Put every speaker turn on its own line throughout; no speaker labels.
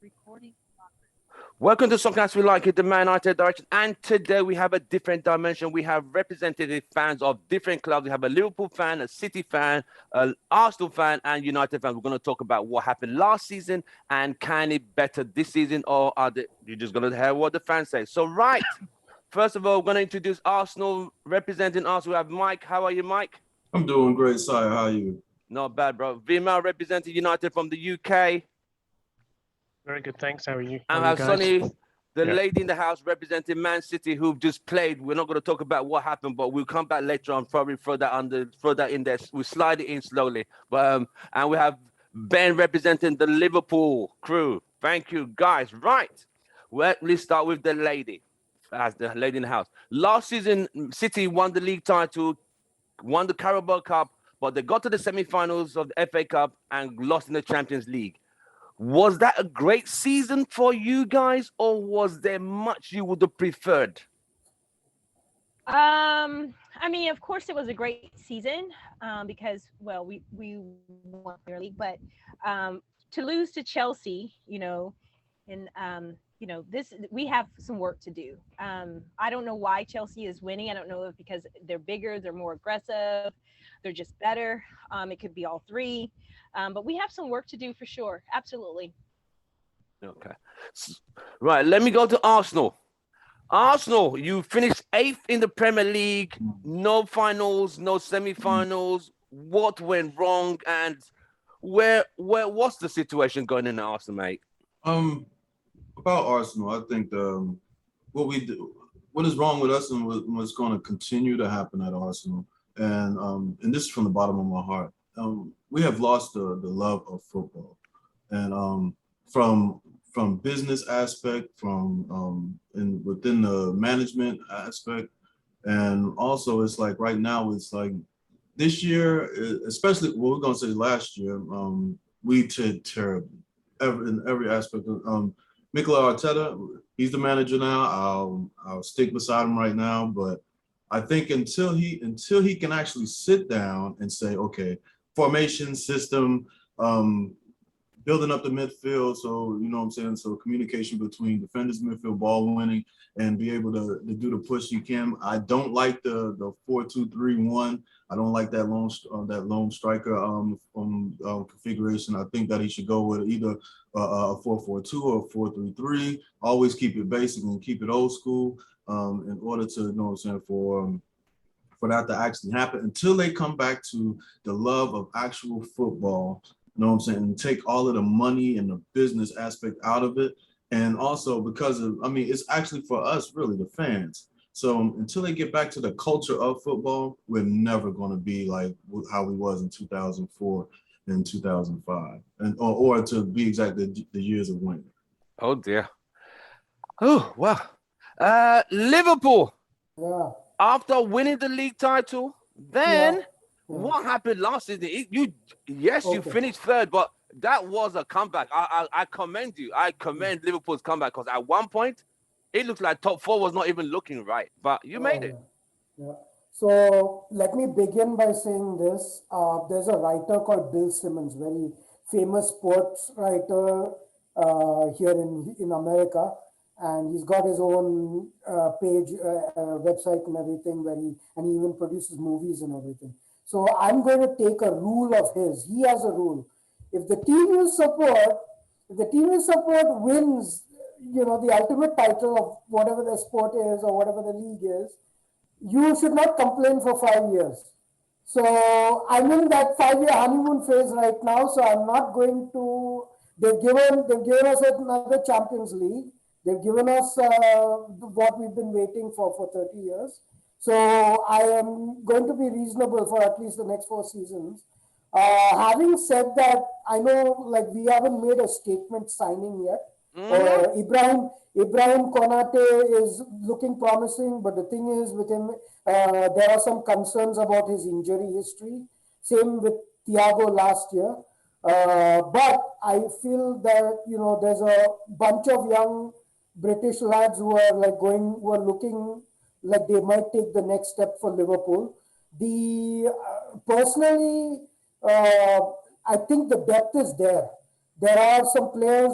Recording.
Welcome to Soccer As We Like It, the Man United direction. And today we have a different dimension. We have representative fans of different clubs. We have a Liverpool fan, a City fan, an Arsenal fan, and United fan. We're going to talk about what happened last season and can it better this season, or you're just going to hear what the fans say. So, right, first of all, we're going to introduce Arsenal. Representing Arsenal, we have Mike. How are you, Mike?
I'm doing great, Sire. How are you?
Not bad, bro. Vimal representing United from the UK.
Very good, thanks. How are you?
And
How are
have
you guys?
Sonny, the
Yeah.
lady in the house representing Man City, who've just played. We're not going to talk about what happened, but we'll come back later on. Probably throw that in there. We'll slide it in slowly. But and we have Ben representing the Liverpool crew. Thank you, guys. Right. Well, let's start with the lady, as the lady in the house. Last season, City won the league title, won the Carabao Cup, but they got to the semi-finals of the FA Cup and lost in the Champions League. Was that a great season for you guys, or was there much you would have preferred?
I mean, of course, it was a great season because, well, we won Premier League, but to lose to Chelsea, and this we have some work to do. I don't know why Chelsea is winning. I don't know if because they're bigger, they're more aggressive, they're just better. It could be all three, but we have some work to do for sure. Absolutely.
Okay. Right, let me go to Arsenal. Arsenal, you finished 8th in the Premier League, no finals, no semi-finals. What went wrong, and what's the situation going in at Arsenal, mate?
About Arsenal, I think what is wrong with us and what's going to continue to happen at Arsenal, and this is from the bottom of my heart. We have lost the love of football, and from business aspect, from and within the management aspect, and also it's like right now it's like this year, especially what we're gonna say last year, we did terribly in every aspect of Mikel Arteta. He's the manager now. I'll stick beside him right now, but I think until he can actually sit down and say, okay, formation, system, building up the midfield, so you know what I'm saying, so communication between defenders, midfield, ball winning, and be able to do the push you can. I don't like the 4-2-3-1. I don't like that lone striker configuration. I think that he should go with either a 4-4-2 or a 4-3-3. Always keep it basic and keep it old school in order to, you know what I'm saying, for that to actually happen, until they come back to the love of actual football. You know what I'm saying? And take all of the money and the business aspect out of it. And also because of, it's actually for us, really, the fans. So until they get back to the culture of football, we're never going to be like how we was in 2004 and 2005, or to be exact, the years of winning.
Oh, dear. Oh, wow. Liverpool,
Yeah,
after winning the league title, then what happened last season? You finished third, but that was a comeback. I commend you. I commend Liverpool's comeback, because at one point it looked like top four was not even looking right, but you made it.
yeah. So let me begin by saying this. There's a writer called Bill Simmons, very famous sports writer here in America, and he's got his own page, website, and everything, and he even produces movies and everything. So I'm going to take a rule of his. He has a rule. If the team you support, wins, the ultimate title of whatever the sport is or whatever the league is, you should not complain for 5 years. So I'm in that 5-year honeymoon phase right now. So I'm not going to. They've given us another Champions League. They've given us what we've been waiting for 30 years. So I am going to be reasonable for at least the next 4 seasons. Having said that, I know like we haven't made a statement signing yet. Ibrahim Konate is looking promising, but the thing is with him, there are some concerns about his injury history. Same with Thiago last year. But I feel that there's a bunch of young British lads who are looking like they might take the next step for Liverpool. Personally, I think the depth is there. there are some players,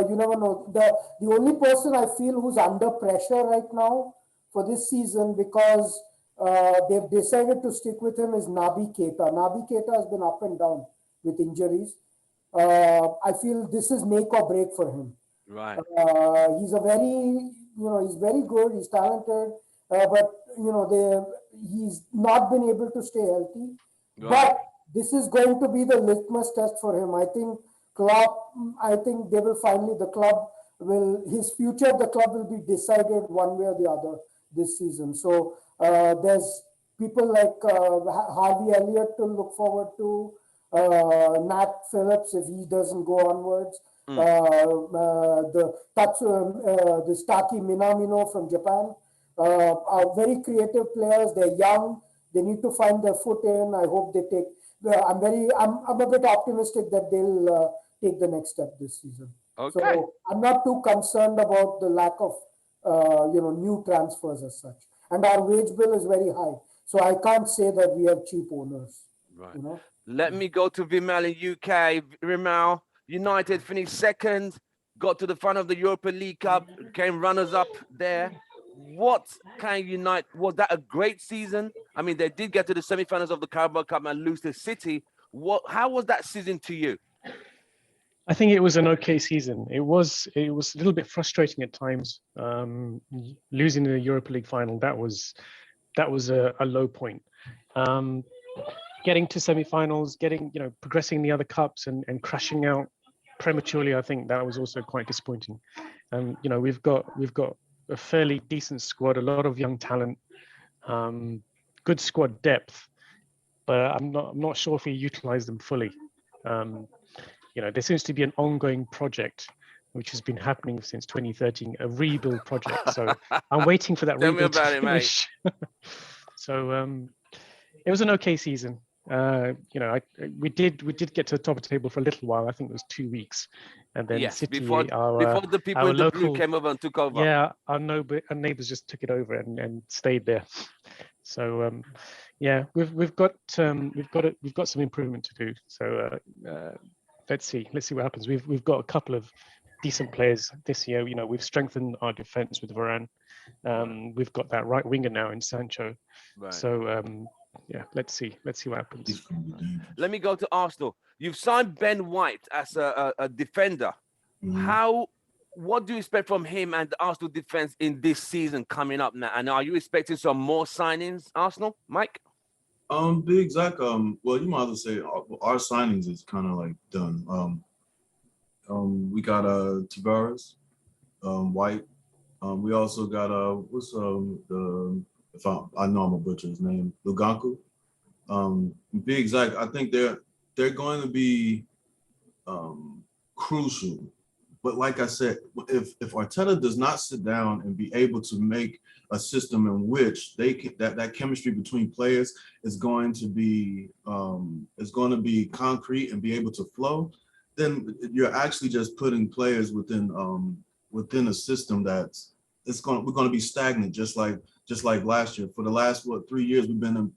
you never know. The only person I feel who's under pressure right now for this season, because they've decided to stick with him, is Naby Keita. Naby Keita has been up and down with injuries. I feel this is make or break for him.
Right.
He's a very, he's very good. He's talented, but he's not been able to stay healthy.
Right.
But this is going to be the litmus test for him. I think they will finally, his future of the club will be decided one way or the other this season. So there's people like Harvey Elliott to look forward to, Nat Phillips if he doesn't go onwards. The Taki Minamino from Japan are very creative players. They're young. They need to find their foot in. I hope they take. I'm a bit optimistic that they'll take the next step this season.
Okay.
So I'm not too concerned about the lack of new transfers as such. And our wage bill is very high, so I can't say that we have cheap owners.
Right.
You know.
Let me go to Vimal in UK. Vimal, United finished second, got to the final of the Europa League Cup, came runners-up there. What can United? Was that a great season? I mean, they did get to the semi-finals of the Carabao Cup and lose to City. How was that season to you?
I think it was an okay season. It was a little bit frustrating at times. Losing the Europa League final, that was a low point. Getting to semi-finals, progressing the other cups and crashing out prematurely, I think that was also quite disappointing. We've got a fairly decent squad, a lot of young talent, good squad depth, but I'm not sure if we utilize them fully. There seems to be an ongoing project which has been happening since 2013, a rebuild project. So I'm waiting for that rebuild to finish. So it was an okay season. We did get to the top of the table for a little while. I think it was 2 weeks, and then City,
before the people in the blue came over and took over.
Yeah, our neighbours just took it over and stayed there. So we've got some improvement to do. So let's see what happens. We've got a couple of decent players this year. We've strengthened our defence with Varane. We've got that right winger now in Sancho. Right. So. Let's see what happens.
Let me go to Arsenal. You've signed Ben White as a defender. What do you expect from him and the Arsenal defense in this season coming up now? And are you expecting some more signings, Arsenal, Mike?
Big Zach. Well, you might as well say our signings is kind of like done. We got Tavares, White. We also got I know I'm a butcher his name, Luganku. Be exact, I think they're going to be crucial. But like I said, if Arteta does not sit down and be able to make a system in which they can, that chemistry between players is going to be concrete and be able to flow, then you're actually just putting players within a system that's we're going to be stagnant, just like last year. For the last 3 years, we've been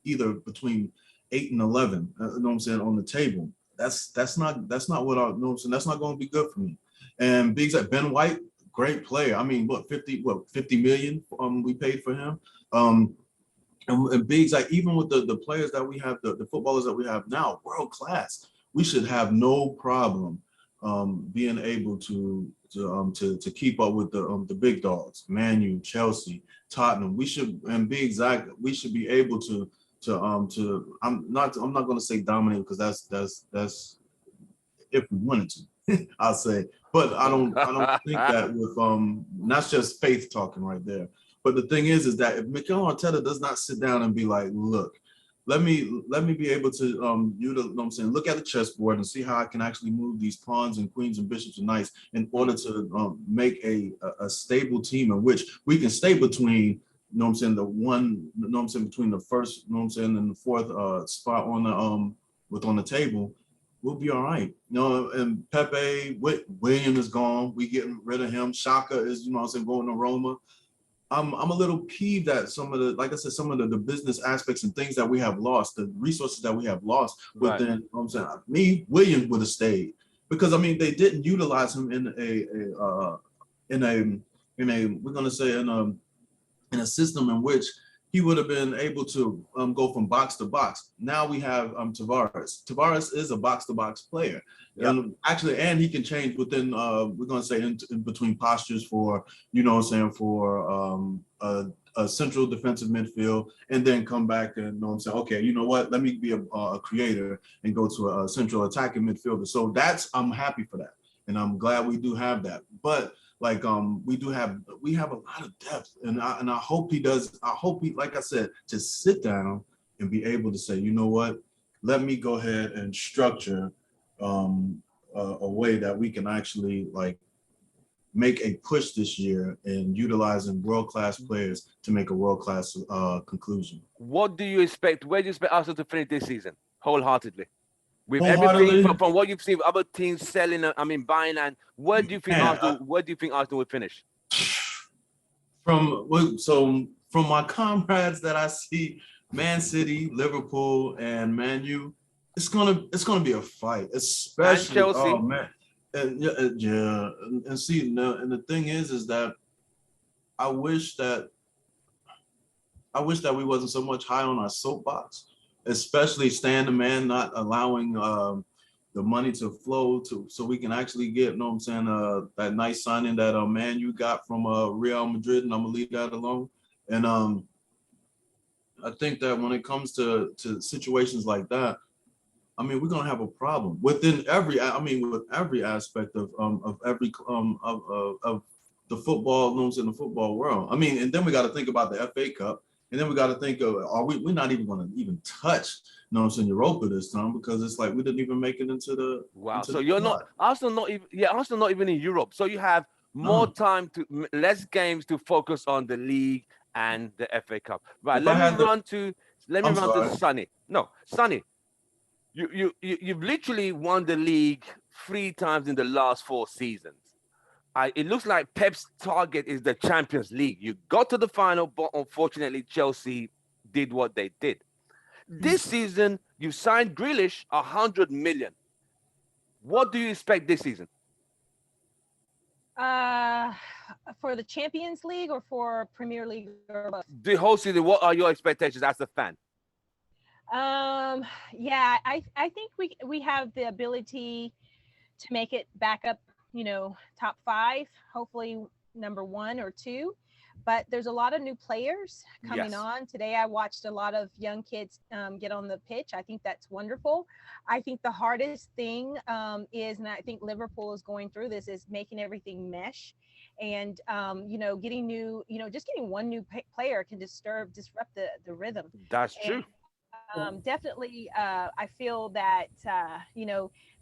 either between 8 and 11. You know what I'm saying, on the table. That's not what I, you know what I'm saying. That's not going to be good for me. And Biggs like Ben White, great player. I mean, 50 million we paid for him. And Biggs like, even with the players that we have, the footballers that we have now, world class. We should have no problem being able to keep up with the big dogs, Man U, Chelsea, Tottenham. We should, and be exact, we should be able to I'm not going to say dominate, because that's if we wanted to, I'll say, but I don't think that with that's just faith talking right there. But the thing is that if Mikel Arteta does not sit down and be like, look, let me be able to you know what I'm saying, look at the chessboard and see how I can actually move these pawns and queens and bishops and knights in order to make a stable team in which we can stay between, you know what I'm saying, the one, you know what I'm saying, between the first, you know what I'm saying, and the fourth spot on the table. We'll be all right. You know, and Pepe, William is gone. We getting rid of him. Shaka is, you know what I'm saying, going to Roma. I'm a little peeved that some of the, like I said, some of the business aspects and things that we have lost, the resources that we have lost. But then, you know what I'm saying, William would have stayed. because I mean they didn't utilize him in a we're gonna say in a system in which he would have been able to go from box to box. Now we have Tavares. Tavares is a box to box player.
Yep.
Actually, and he can change within we're gonna say in between postures for, you know what I'm saying, for a central defensive midfield, and then come back and, you know what I'm saying, okay, you know what, let me be a creator and go to a central attacking midfielder. So I'm happy for that, and I'm glad we do have that. But like we have a lot of depth, and I hope he does. I hope he, like I said, just sit down and be able to say, you know what, let me go ahead and structure a way that we can actually like make a push this year in utilizing world-class players to make a world-class conclusion.
What do you expect? Where do you expect Arsenal to finish this season? Wholeheartedly. With
Wholeheartedly?
everything from what you've seen, other teams selling, buying, and where do you think Arsenal will finish?
From my comrades that I see, Man City, Liverpool, and Man U, it's gonna be a fight, especially
and Chelsea.
Oh man, and see, no, and the thing is that I wish that we wasn't so much high on our soapbox, especially Stan the Man not allowing the money to flow so we can actually get, you know what I'm saying, that nice signing that Man U got from Real Madrid, and I'm gonna leave that alone. And I think that when it comes to situations like that, I mean, we're gonna have a problem within every. I mean, with every aspect of every of the football, in the football world. I mean, and then we got to think about the FA Cup, and then we got to think of, we're not even going to even touch, you know what I'm saying, Europa this time, because it's like we didn't even make it into the.
Wow.
Into
so
the
you're
plot.
not Arsenal, not even in Europe. So you have more time less games to focus on the league and the FA Cup. Right. Let me run to Sonny. No, Sonny. You've literally won the league 3 times in the last 4 seasons. It looks like Pep's target is the Champions League. You got to the final, but unfortunately, Chelsea did what they did. This season, you signed Grealish 100 million. What do you expect this season?
For the Champions League or for Premier League? Or both?
The whole season, what are your expectations as a fan?
Yeah, I think we have the ability to make it back up, top 5, hopefully number 1 or 2. But there's a lot of new players coming on. Today I watched a lot of young kids get on the pitch. I think that's wonderful. I think the hardest thing is, and I think Liverpool is going through this, is making everything mesh. And getting new, just getting one new player can disrupt the rhythm.
That's true.
Definitely, I feel that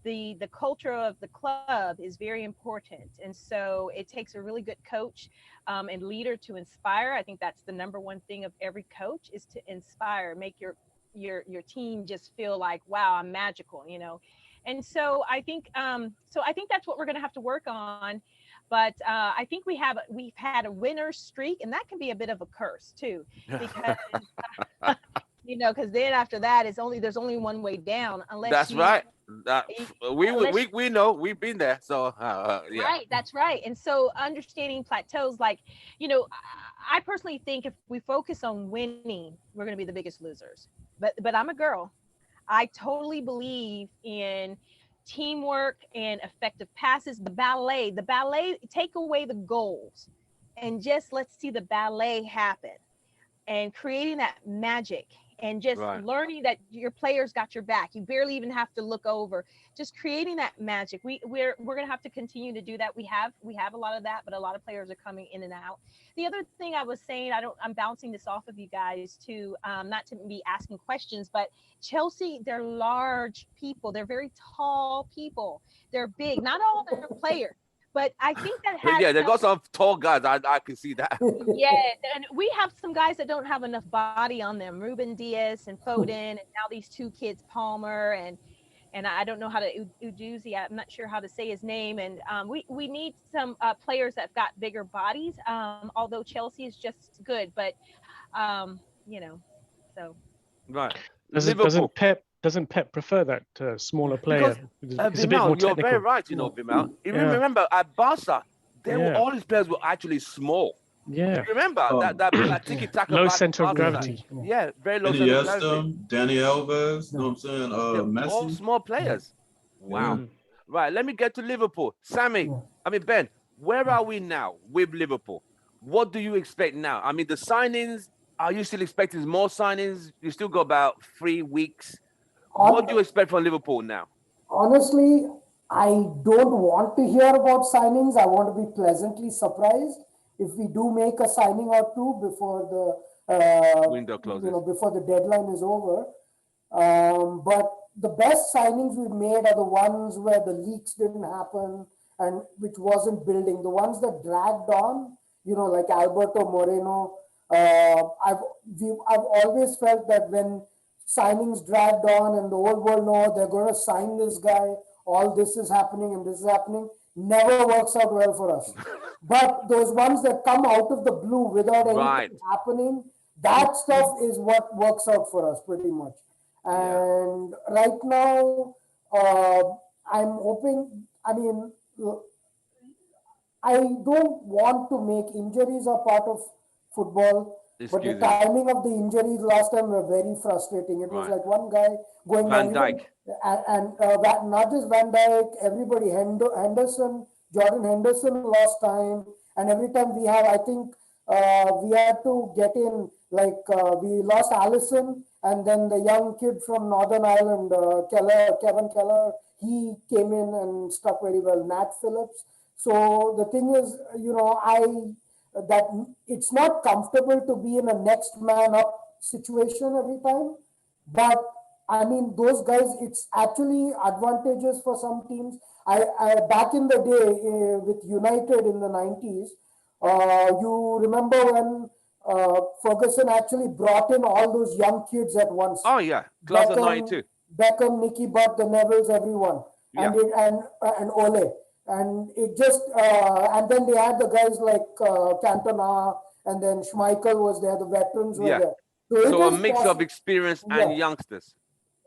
the culture of the club is very important, and so it takes a really good coach and leader to inspire. I think that's the number one thing of every coach, is to inspire, make your team just feel like, wow, I'm magical, And so I think that's what we're going to have to work on. But I think we've had a winner's streak, and that can be a bit of a curse too, because. Because then after that, there's only one way down, unless
that's right. We know, we've been there. So yeah.
Right, that's right. And so understanding plateaus, like, I personally think if we focus on winning, we're going to be the biggest losers. But I'm a girl. I totally believe in teamwork and effective passes. The ballet, take away the goals and just let's see the ballet happen, and creating that magic. And just learning that your players got your back. You barely even have to look over. Just creating that magic. We're going to have to continue to do that. We have a lot of that, but a lot of players are coming in and out. The other thing I was saying, I'm bouncing this off of you guys too, not to be asking questions, but Chelsea, they're large people. They're very tall people. They're big. Not all their players. But I think that has
they got some tall guys. I can see that.
Yeah, and we have some guys that don't have enough body on them. Ruben Diaz and Foden, and now these 2 kids, Palmer and I don't know how to Uduzi. I'm not sure how to say his name. And we need some players that've got bigger bodies. Although Chelsea is just good, but so
right.
Doesn't doesn't Pep prefer that smaller player? It's a bit
Vimal,
more
you're
technical.
very right, you know, Vimal. Even remember at Barca, all his players were actually small.
Yeah.
Remember that tiki-taka
Low
back
center of
Barca
gravity.
side. Yeah, very low center of gravity.
Iniesta, Danny Alves, you know what I'm saying?
They're all
Messi.
small players. Wow.
Mm.
Right, let me get to Liverpool. Sammy, Ben, where are we now with Liverpool? What do you expect now? I mean, the signings, are you still expecting more signings? You still got about 3 weeks. What do you expect from Liverpool now?
Honestly, I don't want to hear about signings. I want to be pleasantly surprised if we do make a signing or two before the
Window closes.
before the deadline is over. But the best signings we've made are the ones where the leaks didn't happen and which wasn't building. The ones that dragged on, like Alberto Moreno. I've always felt that when signings dragged on and the whole world know they're going to sign this guy, all this is happening and this is happening, never works out well for us. But those ones that come out of the blue without anything happening, that stuff is what works out for us pretty much. And right now, I'm hoping, I don't want to make injuries a part of football. But the timing of the injuries last time were very frustrating. It was like one guy going
Van Dijk.
And not just Van Dijk, everybody, Henderson, Jordan Henderson last time. And every time we have, I think we had to get in, we lost Alisson, and then the young kid from Northern Ireland, Kevin Keller, he came in and stuck very well, Nat Phillips. So the thing is, that it's not comfortable to be in a next man up situation every time. But I mean, those guys, it's actually advantageous for some teams. I back in the day with United in the 90s, you remember when Ferguson actually brought in all those young kids at once.
Oh yeah, class of 92.
Beckham, Nicky Butt, the Nevilles, everyone. And and Ole. And it just, and then they had the guys like Cantona, and then Schmeichel was there, the veterans were there.
So a mix of experience and youngsters.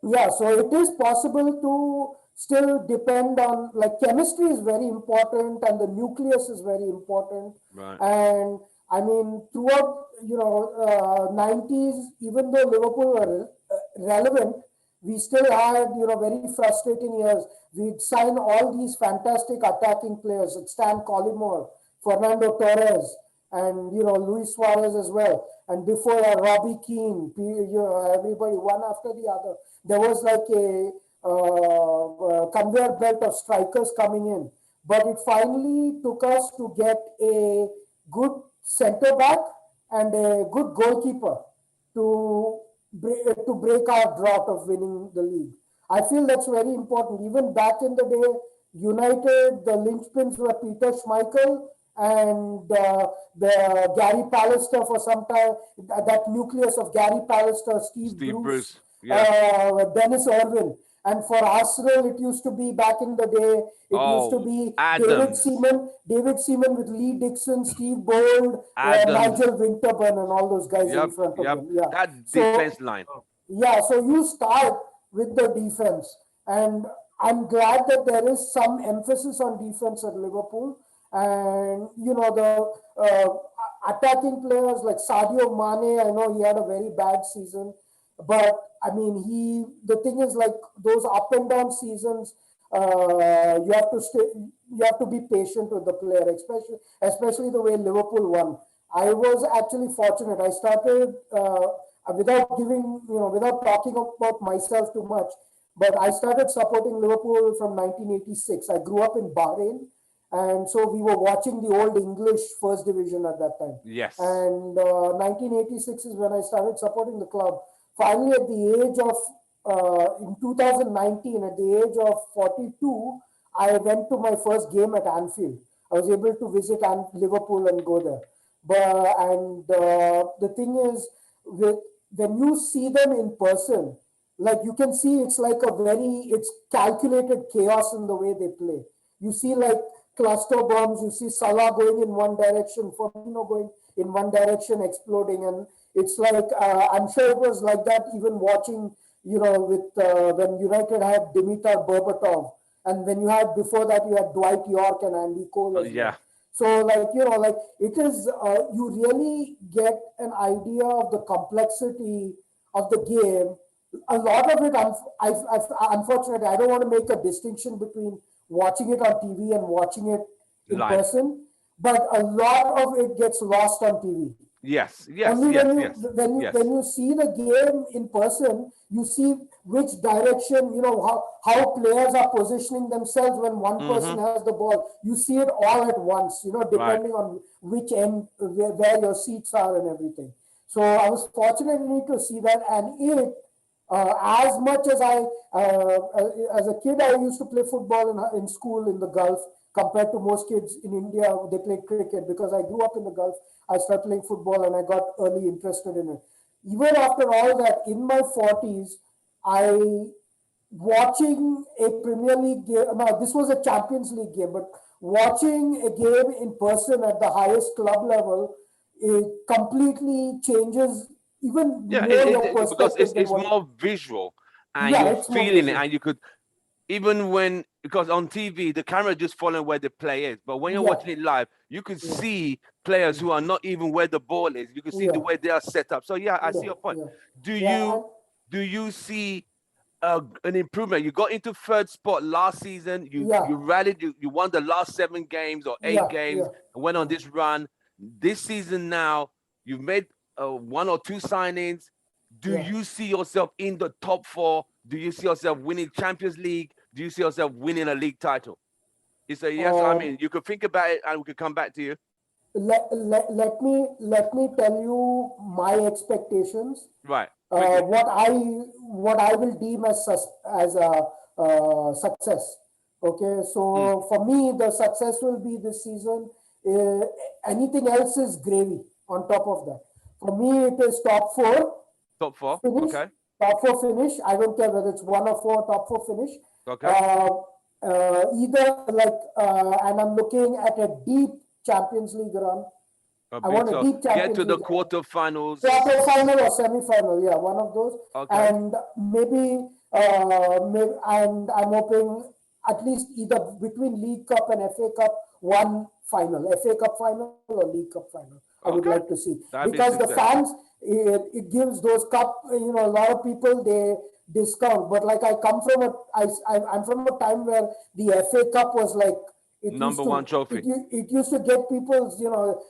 Yeah, so it is possible to still depend on, chemistry is very important and the nucleus is very important.
Right.
And I mean, throughout, 90s, even though Liverpool were relevant, we still had, very frustrating years. We'd sign all these fantastic attacking players, like Stan Collymore, Fernando Torres, and, Luis Suarez as well. And before Robbie Keane, everybody, one after the other. There was like a conveyor belt of strikers coming in. But it finally took us to get a good center back and a good goalkeeper to break our drought of winning the league. I feel that's very important. Even back in the day, United, the linchpins were Peter Schmeichel and the Gary Pallister for some time, that nucleus of Gary Pallister, Steve Bruce. Dennis Irwin. And for Arsenal, it used to be back in the day, used to be David Seaman with Lee Dixon, Steve Bold, Nigel Winterburn, and all those guys in front of him. Yeah.
That defense line.
Yeah, so you start with the defense. And I'm glad that there is some emphasis on defense at Liverpool. And, the attacking players like Sadio Mane, I know he had a very bad season. But I mean, the thing is, like, those up and down seasons, you have to be patient with the player, especially the way Liverpool won. I was actually fortunate. I started without talking about myself too much, but I started supporting Liverpool from 1986. I grew up in Bahrain, and so we were watching the old English First Division at that time.
Yes.
And 1986 is when I started supporting the club. Finally, at the age of, in 2019, at the age of 42, I went to my first game at Anfield. I was able to visit Liverpool and go there. The thing is, when you see them in person, like you can see, it's like it's calculated chaos in the way they play. You see like cluster bombs, you see Salah going in one direction, Firmino going in one direction, exploding. And it's like, I'm sure it was like that even watching with when United had Dimitar Berbatov, and when you had before that you had Dwight York and Andy Cole as
Yeah.
well. So it is you really get an idea of the complexity of the game. A lot of it, unfortunately, I don't want to make a distinction between watching it on TV and watching it in
Live.
person, but a lot of it gets lost on TV.
Yes.
Only when you see the game in person, you see which direction, how players are positioning themselves when one person has the ball. You see it all at once, depending on which end, where your seats are and everything. So I was fortunate to see that, and as much as as a kid, I used to play football in school in the Gulf. Compared to most kids in India, they played cricket. Because I grew up in the Gulf, I started playing football and I got early interested in it. Even after all that, in my 40s, watching a Premier League game, now this was a Champions League game, but watching a game in person at the highest club level, it completely changes even more your perspective.
Because it's more visual, and you're feeling it, and you could, even because on TV, the camera just following where the play is. But when you're watching it live, you could see players who are not even where the ball is. You can see the way they are set up. So I see your point. Do you see an improvement? You got into third spot last season. You rallied. You won the last 7 games or 8 games and went on this run. This season now, you've made 1 or 2 signings. Do you see yourself in the top 4? Do you see yourself winning Champions League? Do you see yourself winning a league title? It's a yes. I mean, you could think about it, and we could come back to you.
Let me tell you my expectations.
Right.
What I will deem as a success. Okay, so for me, the success will be this season. Anything else is gravy on top of that. For me, it is top 4.
Top 4.
Finish.
Okay.
Top 4 finish. I don't care whether it's 1 or 4. Top 4 finish.
Okay.
And I'm looking at a deep Champions League run. I want a deep Champions
League. Get to the quarterfinals.
Quarterfinal or semi-final, one of those. Okay. And maybe and I'm hoping at least either between League Cup and FA Cup, one final, FA Cup final or League Cup final. I would like to see. Because the fans, it gives those cup, a lot of people, they discount. But like I'm from a time where the FA Cup was like,
number 1 trophy.
It used to get people,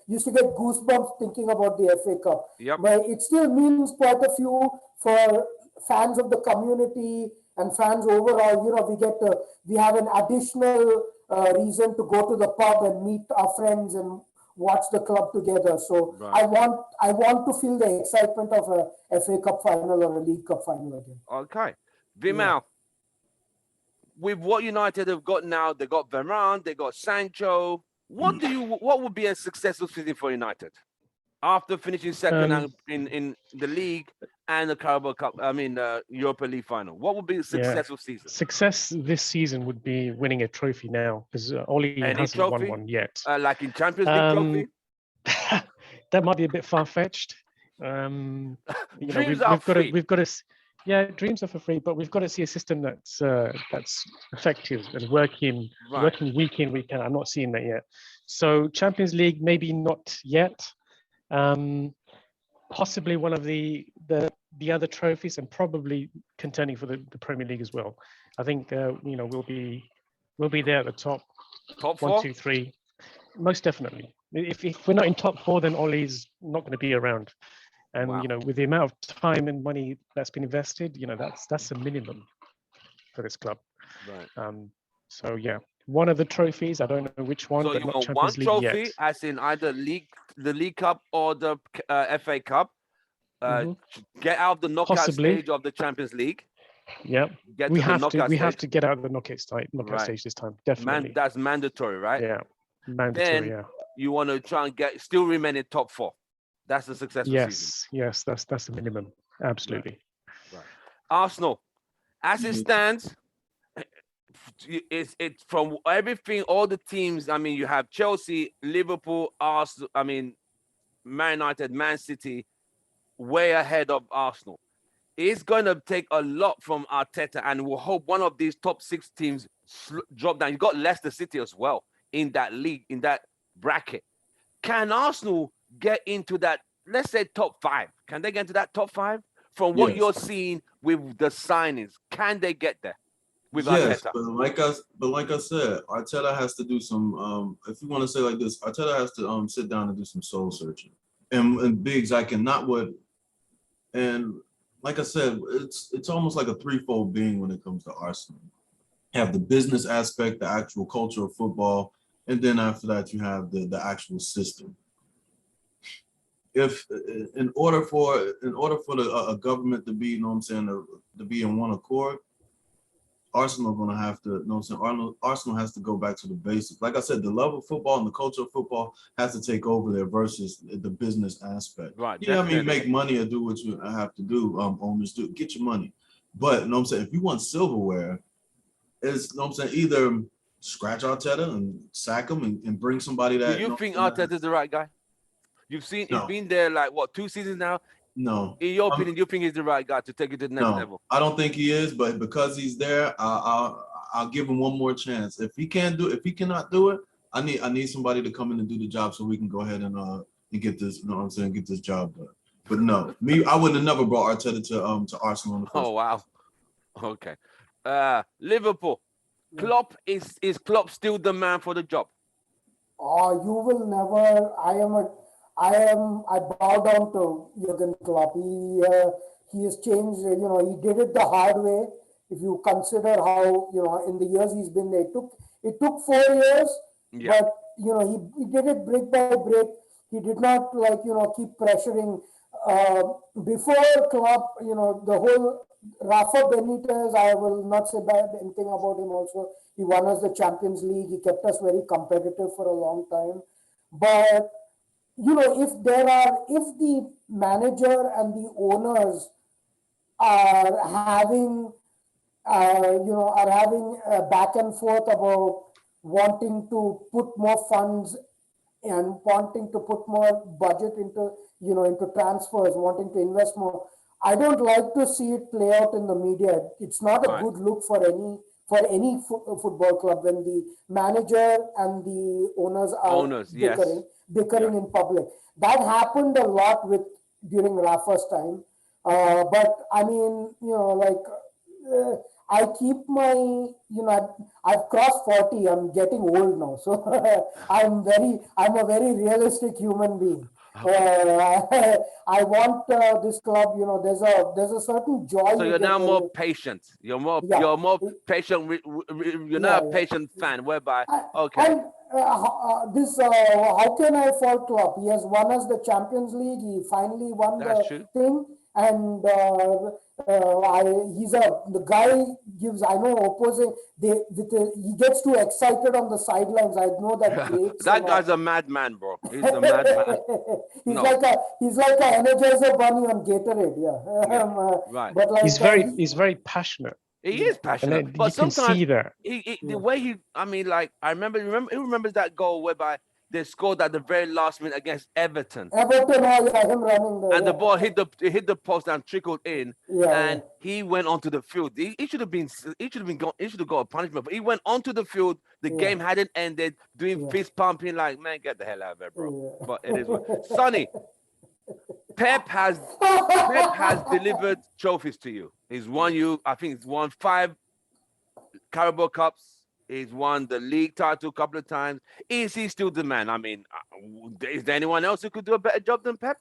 used to get goosebumps thinking about the FA Cup.
Yep.
But it still means quite a few for fans of the community and fans overall. We have an additional reason to go to the pub and meet our friends and watch the club together. So I want to feel the excitement of a FA Cup final or a League Cup final again.
Okay. Vimal, with what United have got now, they got Varane, they got Sancho. What would be a successful season for United after finishing second in the league and the Carabao Cup? I mean, Europa League final. What would be a successful season?
Success this season would be winning a trophy now, because Oli hasn't won one yet.
Like in Champions League trophy.
That might be a bit far fetched.
Dreams are free.
We've got to. Yeah, dreams are for free, but we've got to see a system that's effective and working week in, week out. I'm not seeing that yet. So Champions League, maybe not yet. Possibly one of the other trophies, and probably contending for the Premier League as well. I think we'll be there at the top.
Top
1, 2, 3, most definitely. If we're not in top 4, then Ollie's not going to be around. And with the amount of time and money that's been invested, that's a minimum for this club.
Right.
So one of the trophies, I don't know which one.
So
but
you
not
want
Champions
one
League
trophy,
yet.
as in either the League Cup or the FA Cup. Get out of the knockout stage of the Champions League.
Yeah, we have to get out of the knockout stage this time. Definitely.
That's mandatory, right?
Yeah, mandatory.
Then you want to try and still remain in top 4. That's a successful season.
Yes, that's the minimum. Absolutely.
Right. Arsenal, as it stands, it's from everything, all the teams. I mean, you have Chelsea, Liverpool, Arsenal. I mean, Man United, Man City, way ahead of Arsenal. it's going to take a lot from Arteta, and we'll hope one of these top 6 teams drop down. You got Leicester City as well in that league, in that bracket. Can Arsenal get into that, let's say, top 5? Can they get into that top 5? From what you're seeing with the signings, can they get there with Arteta?
But like I said, Arteta has to do some. If you want to say like this, Arteta has to sit down and do some soul searching and be exact and not what. And like I said, it's almost like a threefold being when it comes to Arsenal. You have the business aspect, the actual culture of football, and then after that you have the actual system. If in order for a government to be, you know what I'm saying, to be in one accord, Arsenal going to have to, you know what I'm saying, Arsenal has to go back to the basics. Like I said, the love of football and the culture of football has to take over there versus the business aspect.
Right.
Yeah, I mean, make money or do what you have to do. Owners do, get your money. But, you know what I'm saying, if you want silverware, it's, you know what I'm saying, either scratch Arteta and sack him and bring somebody that.
Do you think Arteta is the right guy? You've seen, he's been there like, what, 2 seasons now?
No.
In your opinion, do you think he's the right guy to take it to the next level?
I don't think he is, but because he's there, I'll give him one more chance. If he cannot do it, I need somebody to come in and do the job so we can go ahead and get this, you know what I'm saying, get this job done. But no, I would have never brought Arteta to Arsenal in the first.
Oh wow. Okay. Liverpool. Klopp is Klopp still the man for the job?
Oh, you will never. I bow down to Jurgen Klopp. He has changed. You know, he did it the hard way. If you consider how, you know, in the years he's been there, it took 4 years.
Yeah.
But you know, he did it brick by brick. He did not, like, you know, keep pressuring. Before Klopp, you know, the whole Rafa Benitez, I will not say bad anything about him. Also, he won us the Champions League. He kept us very competitive for a long time. But you know, if the manager and the owners are having, a back and forth about wanting to put more funds and wanting to put more budget into transfers, wanting to invest more, I don't like to see it play out in the media. It's not a good look for any football club when the manager and the owners are bickering in public. That happened a lot during Rafa's time. But I mean, you know, like I keep I've crossed 40. I'm getting old now, so I'm a very realistic human being. I want this club. You know, there's a certain joy.
So you're now more patient. You're more patient. You're not a patient fan. Whereby
And how can I fault Klopp? He has won us the Champions League. He finally won thing, and the guy gives. I know opposing. He gets too excited on the sidelines. I know that.
That guy's a madman, bro. He's a madman.
He's like an Energizer bunny on Gatorade. Yeah.
Right.
But like,
he's very passionate.
He is passionate,
and
but
you can
sometimes
see that.
The way I mean, like, who remembers that goal whereby they scored at the very last minute against Everton?
Him running
and the ball hit the post and trickled in, and
yeah.
he went onto the field. He should have got a punishment, but he went onto the field. The game hadn't ended, doing fist pumping like, man, get the hell out of there, bro.
Yeah.
But it is Sonny. Pep has delivered trophies to you. He's won he's won 5 Carabao Cups. He's won the league title a couple of times. Is he still the man? I mean, is there anyone else who could do a better job than Pep?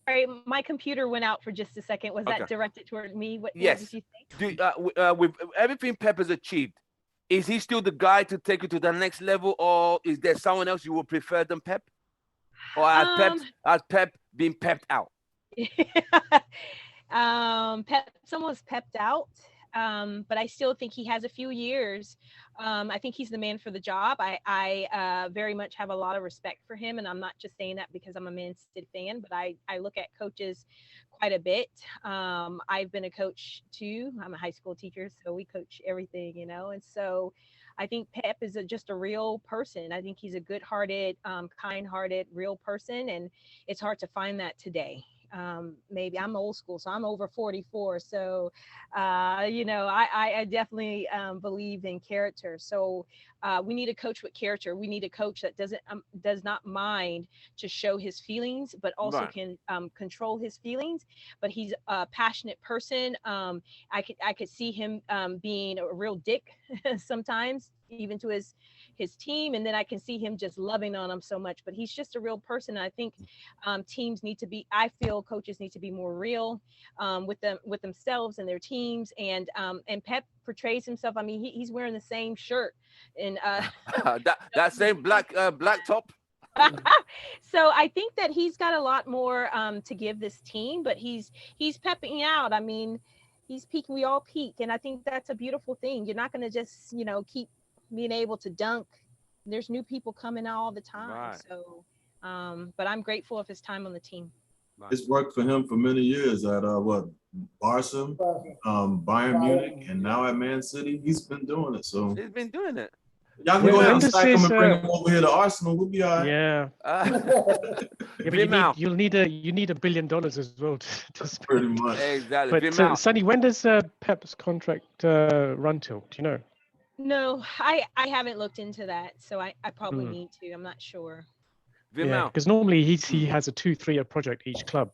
Sorry, my computer went out for just a second. Was that directed toward me? What did you say?
With everything Pep has achieved, is he still the guy to take it to the next level, or is there someone else you would prefer than Pep? Or has Pep been pepped out?
Someone's pepped out, but I still think he has a few years. I think he's the man for the job. I very much have a lot of respect for him, and I'm not just saying that because I'm a Man City fan, but I look at coaches quite a bit. I've been a coach too. I'm a high school teacher, so we coach everything, you know, and so I think Pep is just a real person. I think he's a good-hearted, kind-hearted, real person, and it's hard to find that today. Maybe I'm old school, so I'm over 44. So, I definitely believe in character. So we need a coach with character. We need a coach that does not mind to show his feelings, but also can control his feelings. But he's a passionate person. I could see him being a real dick sometimes, even to his team, and then I can see him just loving on them so much. But he's just a real person. I think I feel coaches need to be more real with themselves and their teams. And Pep portrays himself. I mean, he's wearing the same shirt and
that same black top.
So I think that he's got a lot more to give this team, but he's pepping out. I mean, he's peaking. We all peak, and I think that's a beautiful thing. You're not going to just keep being able to dunk. There's new people coming all the time.
Right.
So, but I'm grateful of his time on the team.
It's worked for him for many years at Barca, Bayern Munich, and now at Man City. He's been doing it. So
he's been doing it.
Y'all can go ahead and stack him and bring him over here to Arsenal. We'll be all right.
Yeah. But you need $1 billion as well to spend.
Pretty much.
Exactly.
But Sunny, when does Pep's contract run till? Do you know?
No, I haven't looked into that, so I probably need to. I'm not sure.
Yeah, because normally he has a 2-3 year project each club,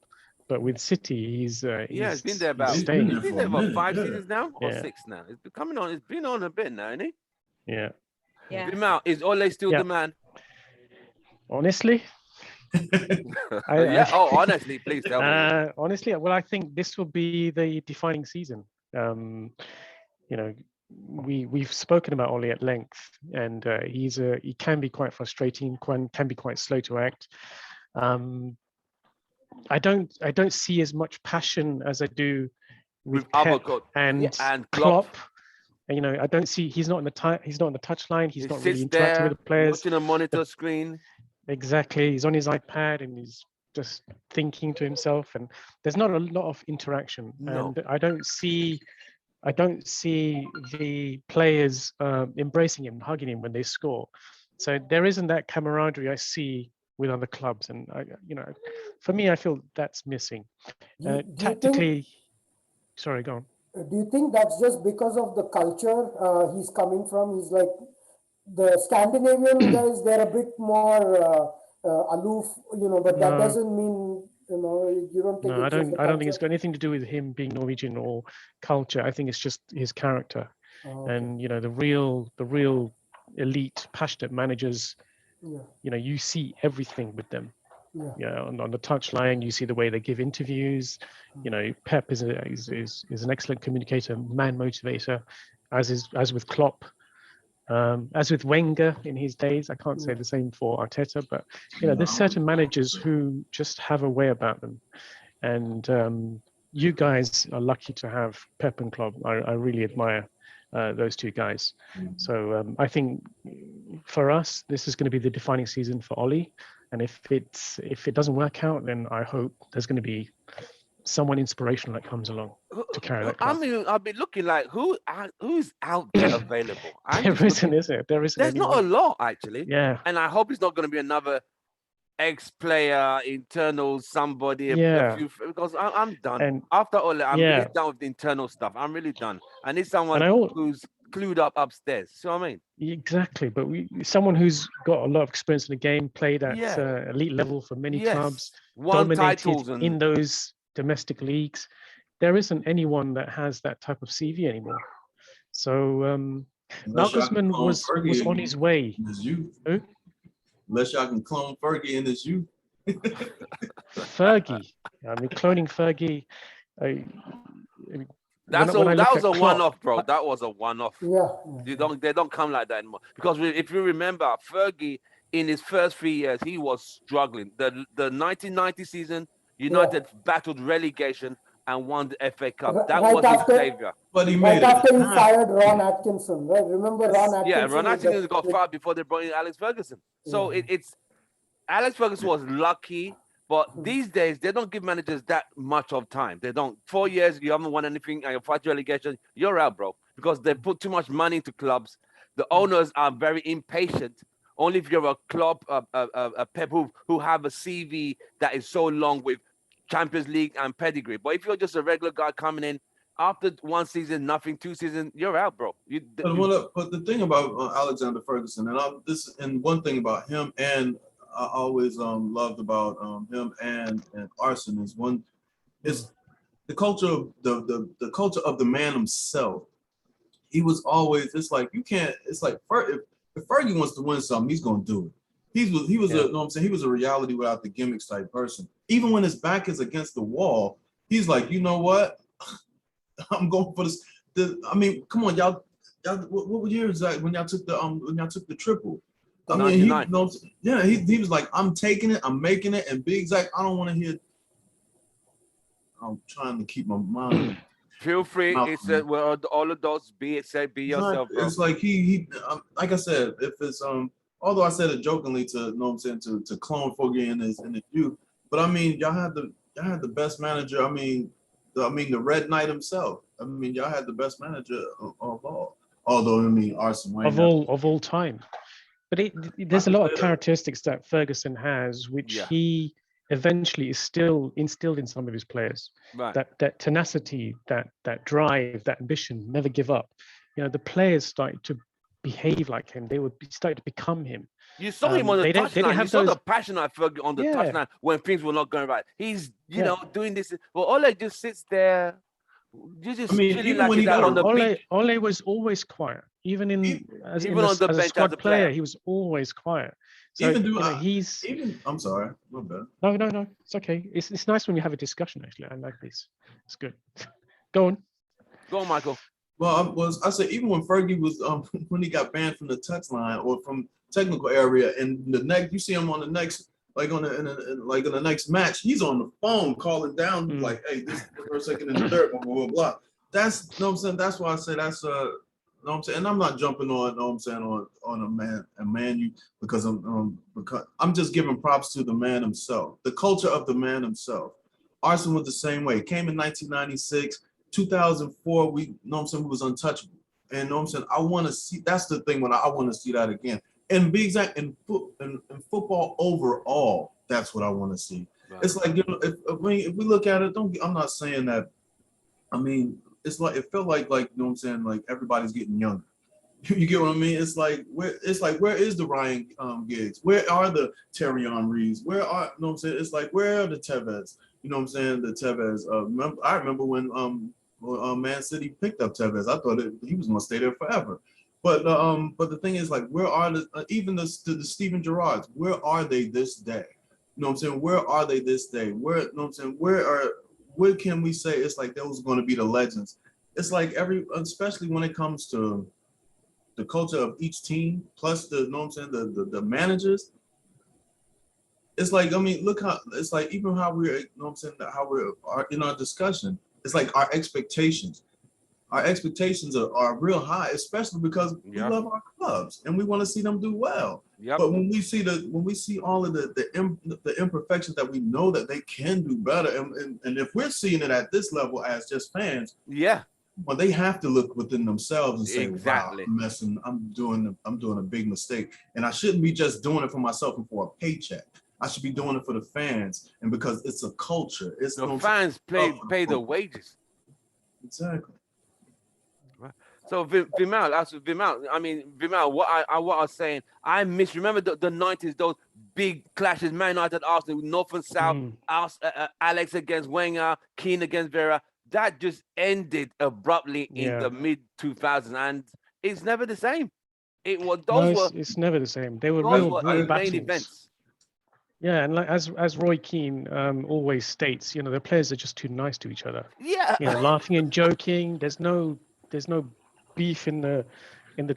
but with City he's
he's been there about 5 seasons now or 6 now. It's been on a bit now, isn't he?
Yeah.
Yeah.
Vimao, is Ole still the man?
Honestly.
Honestly, please tell me.
Honestly, well, I think this will be the defining season. We've spoken about Ole at length, and he can be quite frustrating, can be quite slow to act. I don't see as much passion as I do with Pep and Klopp. And, I don't see he's not on the touchline. He's not really interacting with the players.
Watching a monitor screen.
Exactly. He's on his iPad and he's just thinking to himself, and there's not a lot of interaction.
No.
And I don't see the players embracing him, hugging him when they score. So there isn't that camaraderie I see with other clubs, and for me, I feel that's missing. Tactically, sorry, go on.
Do you think that's just because of the culture he's coming from? He's like the Scandinavian guys; they're a bit more aloof, But that doesn't mean you don't think.
No, I don't think it's got anything to do with him being Norwegian or culture. I think it's just his character. Oh, okay. And the real elite, passionate managers. Yeah. You see everything with them. Yeah. On the touchline, you see the way they give interviews. Pep is an excellent communicator, man motivator, as with Klopp, as with Wenger in his days. I can't say the same for Arteta, but there's certain managers who just have a way about them, and you guys are lucky to have Pep and Klopp. I really admire those two guys. So I think for us, this is going to be the defining season for Ollie. And if it doesn't work out, then I hope there's going to be someone inspirational that comes along to carry that club.
I mean, I'll be looking like who's out there available.
There isn't, is it? There isn't.
There's not a lot actually.
Yeah.
And I hope it's not going to be another ex-player, internal somebody.
Yeah.
Because I'm done. And after all, I'm really done with the internal stuff. I'm really done. I need someone who's clued up upstairs. See what I mean?
Exactly. But someone who's got a lot of experience in the game, played at elite level for many clubs,
won titles
in those domestic leagues. There isn't anyone that has that type of CV anymore. So Nagelsmann was on his way. Who?
Unless y'all can clone Fergie in his youth.
Fergie. I mean, cloning Fergie.
That was a one-off, bro. That was a one-off.
Yeah.
They don't come like that anymore. Because if you remember, Fergie in his first 3 years, he was struggling. The 1990 season, United battled relegation and won the FA Cup. That was his savior.
But he made
after he fired Ron Atkinson, right? Remember Ron Atkinson?
Yeah, Ron Atkinson got fired before they brought in Alex Ferguson. So it's Alex Ferguson was lucky. But these days, they don't give managers that much of time. They don't. 4 years, you haven't won anything, and you fight relegation, you're out, bro. Because they put too much money into clubs. The owners are very impatient. Only if you're a club, a Pep who have a CV that is so long with Champions League and pedigree. But if you're just a regular guy coming in after one season, nothing, 2 seasons, you're out, bro.
But the thing about Alexander Ferguson, and one thing about him, and I always loved about him and Arsene is the culture of the culture of the man himself. He was always, it's like you can't, it's like if Fergie wants to win something, he's gonna do it. He was you know what I'm saying? He was a reality without the gimmicks type person. Even when his back is against the wall, he's like, you know what? I'm going for this. I mean, come on, y'all. What year is that when y'all took the triple? I mean, he was like, I'm taking it, I'm making it, and be exact. I don't want to hear. I'm trying to keep my mind.
Feel free. It's we're all adults. Be yourself, bro.
It's like he like I said, if it's although I said it jokingly to, you know what I'm saying, to clone Fergie in his youth, but I mean, y'all had the best manager. I mean, the Red Knight himself. I mean, y'all had the best manager of all. Although I mean, Arsene Wenger
of all time. But there's a lot of characteristics that Ferguson has, which he eventually is still instilled in some of his players.
Right.
That tenacity, that drive, that ambition, never give up. You know, the players started to behave like him. They would start to become him.
You saw him on the touchline. You saw the passion I felt on the touchline when things were not going right. He's, you know, doing this. Well, Ole just sits there. You just
even when he got
on the beach.
Ole was always quiet. Even as a squad player, he was always quiet. So,
I'm sorry, my bad.
No, it's okay. It's nice when you have a discussion. Actually, I like this. It's good. Go on, Michael.
Well, I said even when Fergie was when he got banned from the touchline or from technical area, and the next you see him on the next in the next match, he's on the phone calling down like, hey, this is the first, second, and the third, blah blah blah. That's, you know what I'm saying. That's why I say that's you know what I'm saying. And I'm not jumping on, you know what I'm saying, on a man because I'm just giving props to the man himself, the culture of the man himself. Arsene was the same way. He came in 1996. 2004, we, you know what I'm saying, we was untouchable. And you know what I'm saying, I want to see, that's the thing when I want to see that again. And be exact, in football overall, that's what I want to see. Right. It's like, you know, if we look at it, I'm not saying that, I mean, it's like, it felt like, you know what I'm saying, like everybody's getting younger. You get what I mean? It's like, where is the Ryan Giggs? Where are the Terry Henrys? Where are, you know what I'm saying? It's like, where are the Tevez? You know what I'm saying? The Tevez. I remember when Man City picked up Tevez. I thought he was going to stay there forever. But the thing is, like, where are even the Steven Gerrards? Where are they this day? You know what I'm saying? Where are they this day? Where, you know what I'm saying? Where can we say it's like those are going to be the legends? It's like especially when it comes to the culture of each team, plus the, you know what I'm saying, the managers. It's like, I mean, look how, it's like even how we're, you know what I'm saying, how we're in our discussion, it's like our expectations are real high, especially because we love our clubs and we want to see them do well. Yep. But when we see all of the imperfections that we know that they can do better, and if we're seeing it at this level as just fans, well, they have to look within themselves and say, wow, I'm messing, I'm doing a big mistake. And I shouldn't be just doing it for myself and for a paycheck. I should be doing it for the fans, and because it's a culture. It's
the fans pay the wages.
Exactly.
Right. So Vimal, I mean, Vimal, what I was saying, I remember the 90s, those big clashes, Man United, Arsenal, North and South, Alex against Wenger, Keane against Vera. That just ended abruptly in the mid 2000s, and it's never the same.
It's never the same. They were real main
events.
Yeah, and like as Roy Keane always states, you know, the players are just too nice to each other.
Yeah,
you know, laughing and joking. There's no beef in the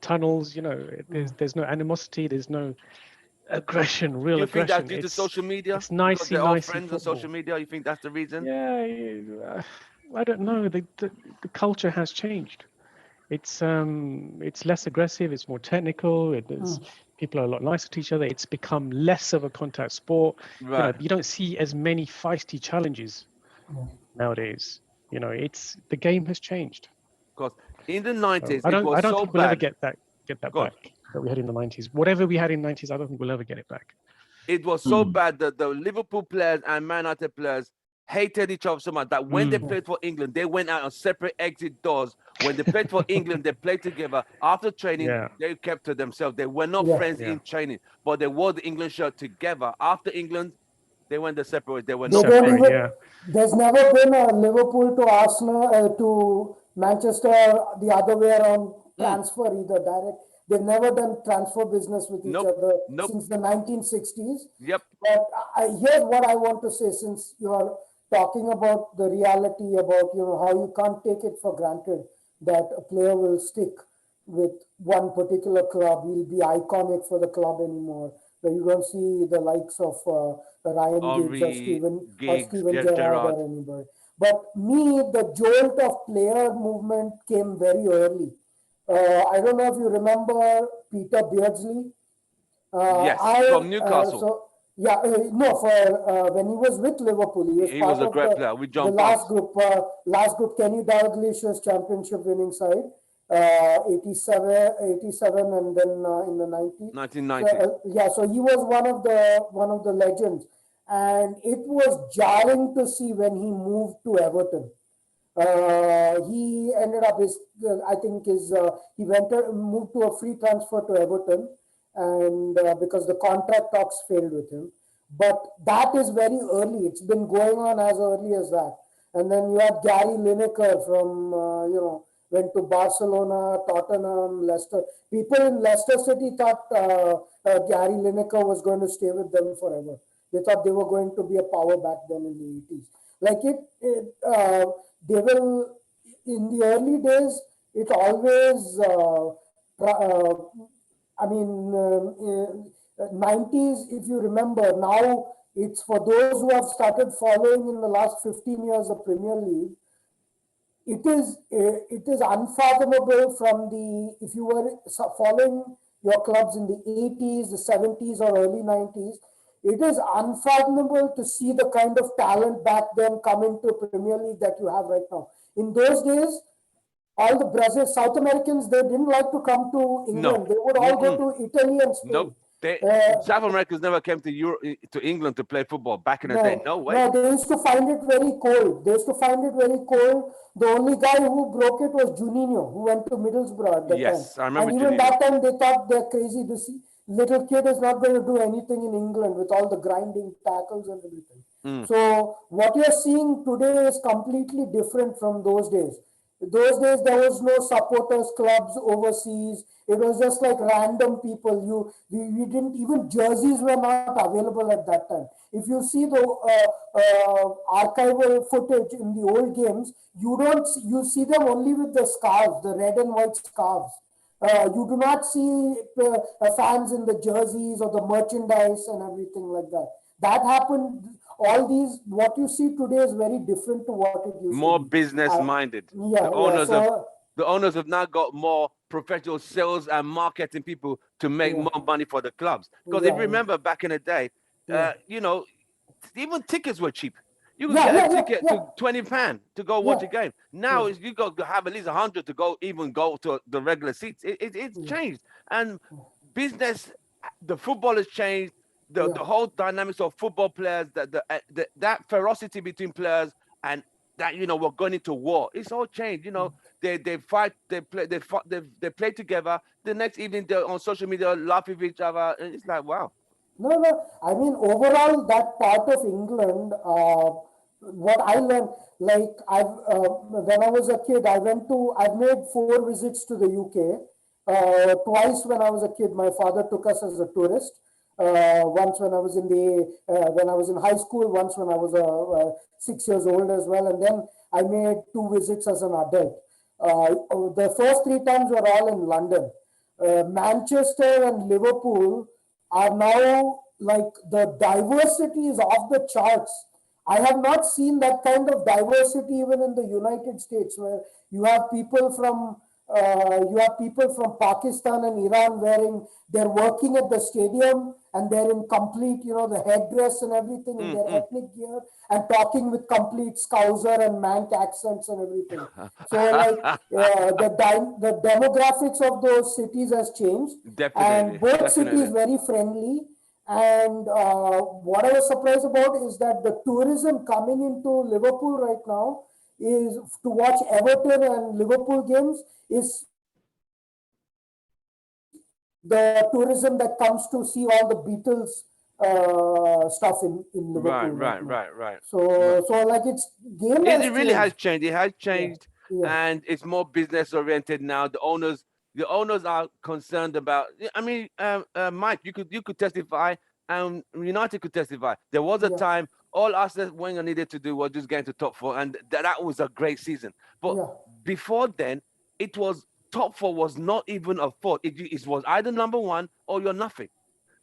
tunnels. You know, there's no animosity. There's no aggression, real aggression.
You think that's due to social media?
It's nicey,
they're all
nicey
friends
football.
on social media. You think that's the reason?
Yeah, I don't know. The culture has changed. It's less aggressive. It's more technical. People are a lot nicer to each other. It's become less of a contact sport.
Right.
You know, you don't see as many feisty challenges nowadays. You know, the game has changed.
Because in the 90s,
I don't think we'll ever get that back that we had in the 90s. Whatever we had in the 90s, I don't think we'll ever get it back.
It was so bad that the Liverpool players and Man United players hated each other so much that when they played for England, they went out on separate exit doors. When they played for England, they played together. After training, they kept to themselves. They were not friends in training, but they wore the England shirt together. After England, they went the separate ways. They were not
don't
friends.
even, there's never been a Liverpool to Arsenal to Manchester the other way around transfer either direct. They've never done transfer business with each other since the 1960s. But here's what I want to say, since you're talking about the reality about, you know, how you can't take it for granted that a player will stick with one particular club, he'll be iconic for the club anymore. But you don't see the likes of Ryan Giggs or Steven Gerrard or anybody. But me, the jolt of player movement came very early. I don't know if you remember Peter Beardsley.
From Newcastle.
When he was with Liverpool, he was
a great player. We jumped
the last group, Kenny Dalglish's championship winning side, 87, and then in the 90s.
1990.
So he was one of the legends, and it was jarring to see when he moved to Everton. He ended up he moved to a free transfer to Everton, and because the contract talks failed with him. But that is very early. It's been going on as early as that. And then you have Gary Lineker from went to Barcelona, Tottenham, Leicester. People in Leicester City thought Gary Lineker was going to stay with them forever. They thought they were going to be a power back then in the 80s. Like they will, in the early days, it always, 90s, if you remember, now it's for those who have started following in the last 15 years of Premier League, it is unfathomable if you were following your clubs in the 80s, the 70s or early 90s, it is unfathomable to see the kind of talent back then come into Premier League that you have right now. In those days, all the South Americans, they didn't like to come to England. They would all go to Italy and Spain.
South Americans never came to England to play football back in the day. No way.
No, they used to find it very cold. The only guy who broke it was Juninho, who went to Middlesbrough at the time.
I remember.
And even that time, they thought they're crazy. This little kid is not going to do anything in England with all the grinding tackles and everything. So what you're seeing today is completely different from those days. Those days, there was no supporters clubs overseas. It was just like random people. We didn't, even jerseys were not available at that time. If you see the archival footage in the old games, you see them only with the scarves, the red and white scarves. You do not see fans in the jerseys or the merchandise and everything like that. That happened. All these, what you see today is very different to what it used to be.
More business-minded. The owners have now got more professional sales and marketing people to make more money for the clubs. Because if you remember back in the day, even tickets were cheap. You could get a ticket to £20 to go watch a game. Now you got to have at least 100 to go to the regular seats. It's changed, and business, the football has changed. The whole dynamics of football players, that ferocity between players, and that we're going into war. It's all changed. They fight, they play together. The next evening they're on social media, laugh with each other, and it's like, wow.
No. I mean, overall, that part of England, what I learned, like when I was a kid, I've made 4 visits to the UK. Twice when I was a kid, my father took us as a tourist. Once when I was in high school, once when I was 6 years old as well, and then I made 2 visits as an adult. The first 3 times were all in London. Manchester and Liverpool are now, like, the diversity is off the charts. I have not seen that kind of diversity even in the United States, where you have people from Pakistan and Iran they're working at the stadium and they're in complete, the headdress and everything in their ethnic gear and talking with complete Scouser and Manc accents and everything. So like the demographics of those cities has changed.
Definitely.
And both cities very friendly. And what I was surprised about is that the tourism coming into Liverpool right now is to watch Everton and Liverpool games is the tourism that comes to see all the Beatles stuff in Liverpool right now.
Right.
So like it's game has
It really has
changed.
changed. It has changed,
Yeah.
and it's more business oriented now. The owners are concerned about. I mean, Mike, you could testify, and United could testify. There was a
Yeah.
time all Arsenal Wenger needed to do was just get into top four, and that was a great season. But
Yeah.
before then, it was top four was not even a thought. It was either number one or you're nothing.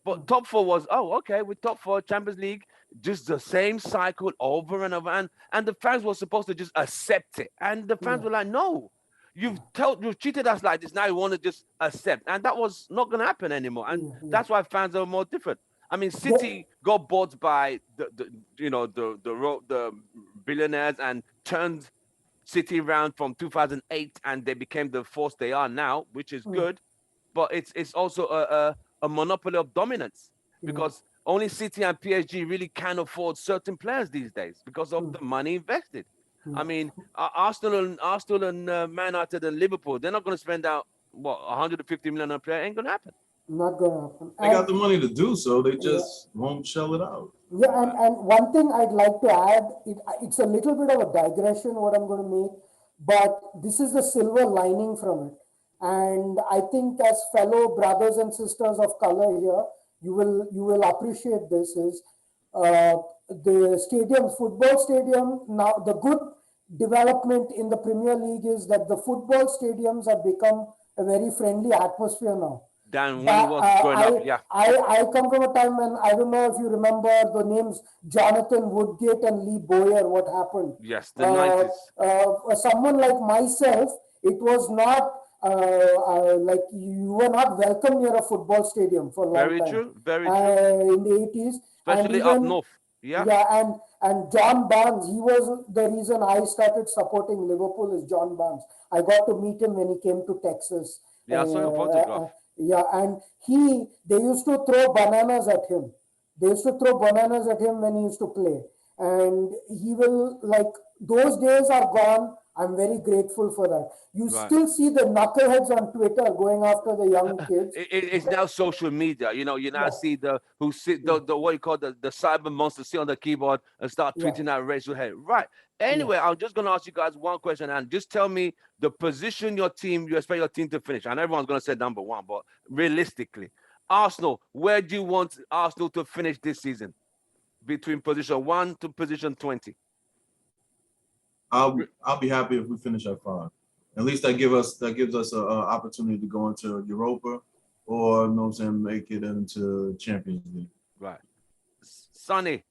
But top four was, oh, okay, with top four, Champions League, just the same cycle over and over. And the fans were supposed to just accept it. And the fans
Yeah.
were like, no, you've treated us like this. Now you want to just accept. And that was not going to happen anymore. And
Yeah.
that's why fans are more different. I mean, City got bought by the billionaires and turned City around from 2008, and they became the force they are now, which is good. But it's also a monopoly of dominance because only City and PSG really can afford certain players these days because of the money invested. I mean, Arsenal and Man United and Liverpool, they're not going to spend out 150 million on a player. Ain't going to happen.
Not gonna happen.
They got the money to do so. They just won't shell it out.
Yeah, and one thing I'd like to add, it's a little bit of a digression what I'm going to make, but this is the silver lining from it. And I think as fellow brothers and sisters of color here, you will appreciate this is the stadium, football stadium. Now the good development in the Premier League is that the football stadiums have become a very friendly atmosphere now.
Than when it was growing up, yeah.
I come from a time when I don't know if you remember the names Jonathan Woodgate and Lee Bowyer, what happened.
Yes, the 90s.
Someone like myself, it was not like you were not welcome near a football stadium for a long
Very
time.
true, very true.
In the 80s.
Especially up north. Yeah.
Yeah, and John Barnes, he was the reason I started supporting Liverpool is John Barnes. I got to meet him when he came to Texas.
Yeah, I saw your photograph.
Yeah, and they used to throw bananas at him. They used to throw bananas at him when he used to play. And he will, like, those days are gone. I'm very grateful for that. You still see the knuckleheads on Twitter going after the young kids.
It's now social media. You now see the what you call the cyber monster sit on the keyboard and start tweeting out racial hate. Right. Anyway, I'm just going to ask you guys one question and just tell me the position you expect your team to finish. I know everyone's going to say number one, but realistically, Arsenal, where do you want Arsenal to finish this season? Between position 1 to position 20.
I'll be happy if we finish at 5. At least that gives us an opportunity to go into Europa or make it into Champions League.
Right. Sonny,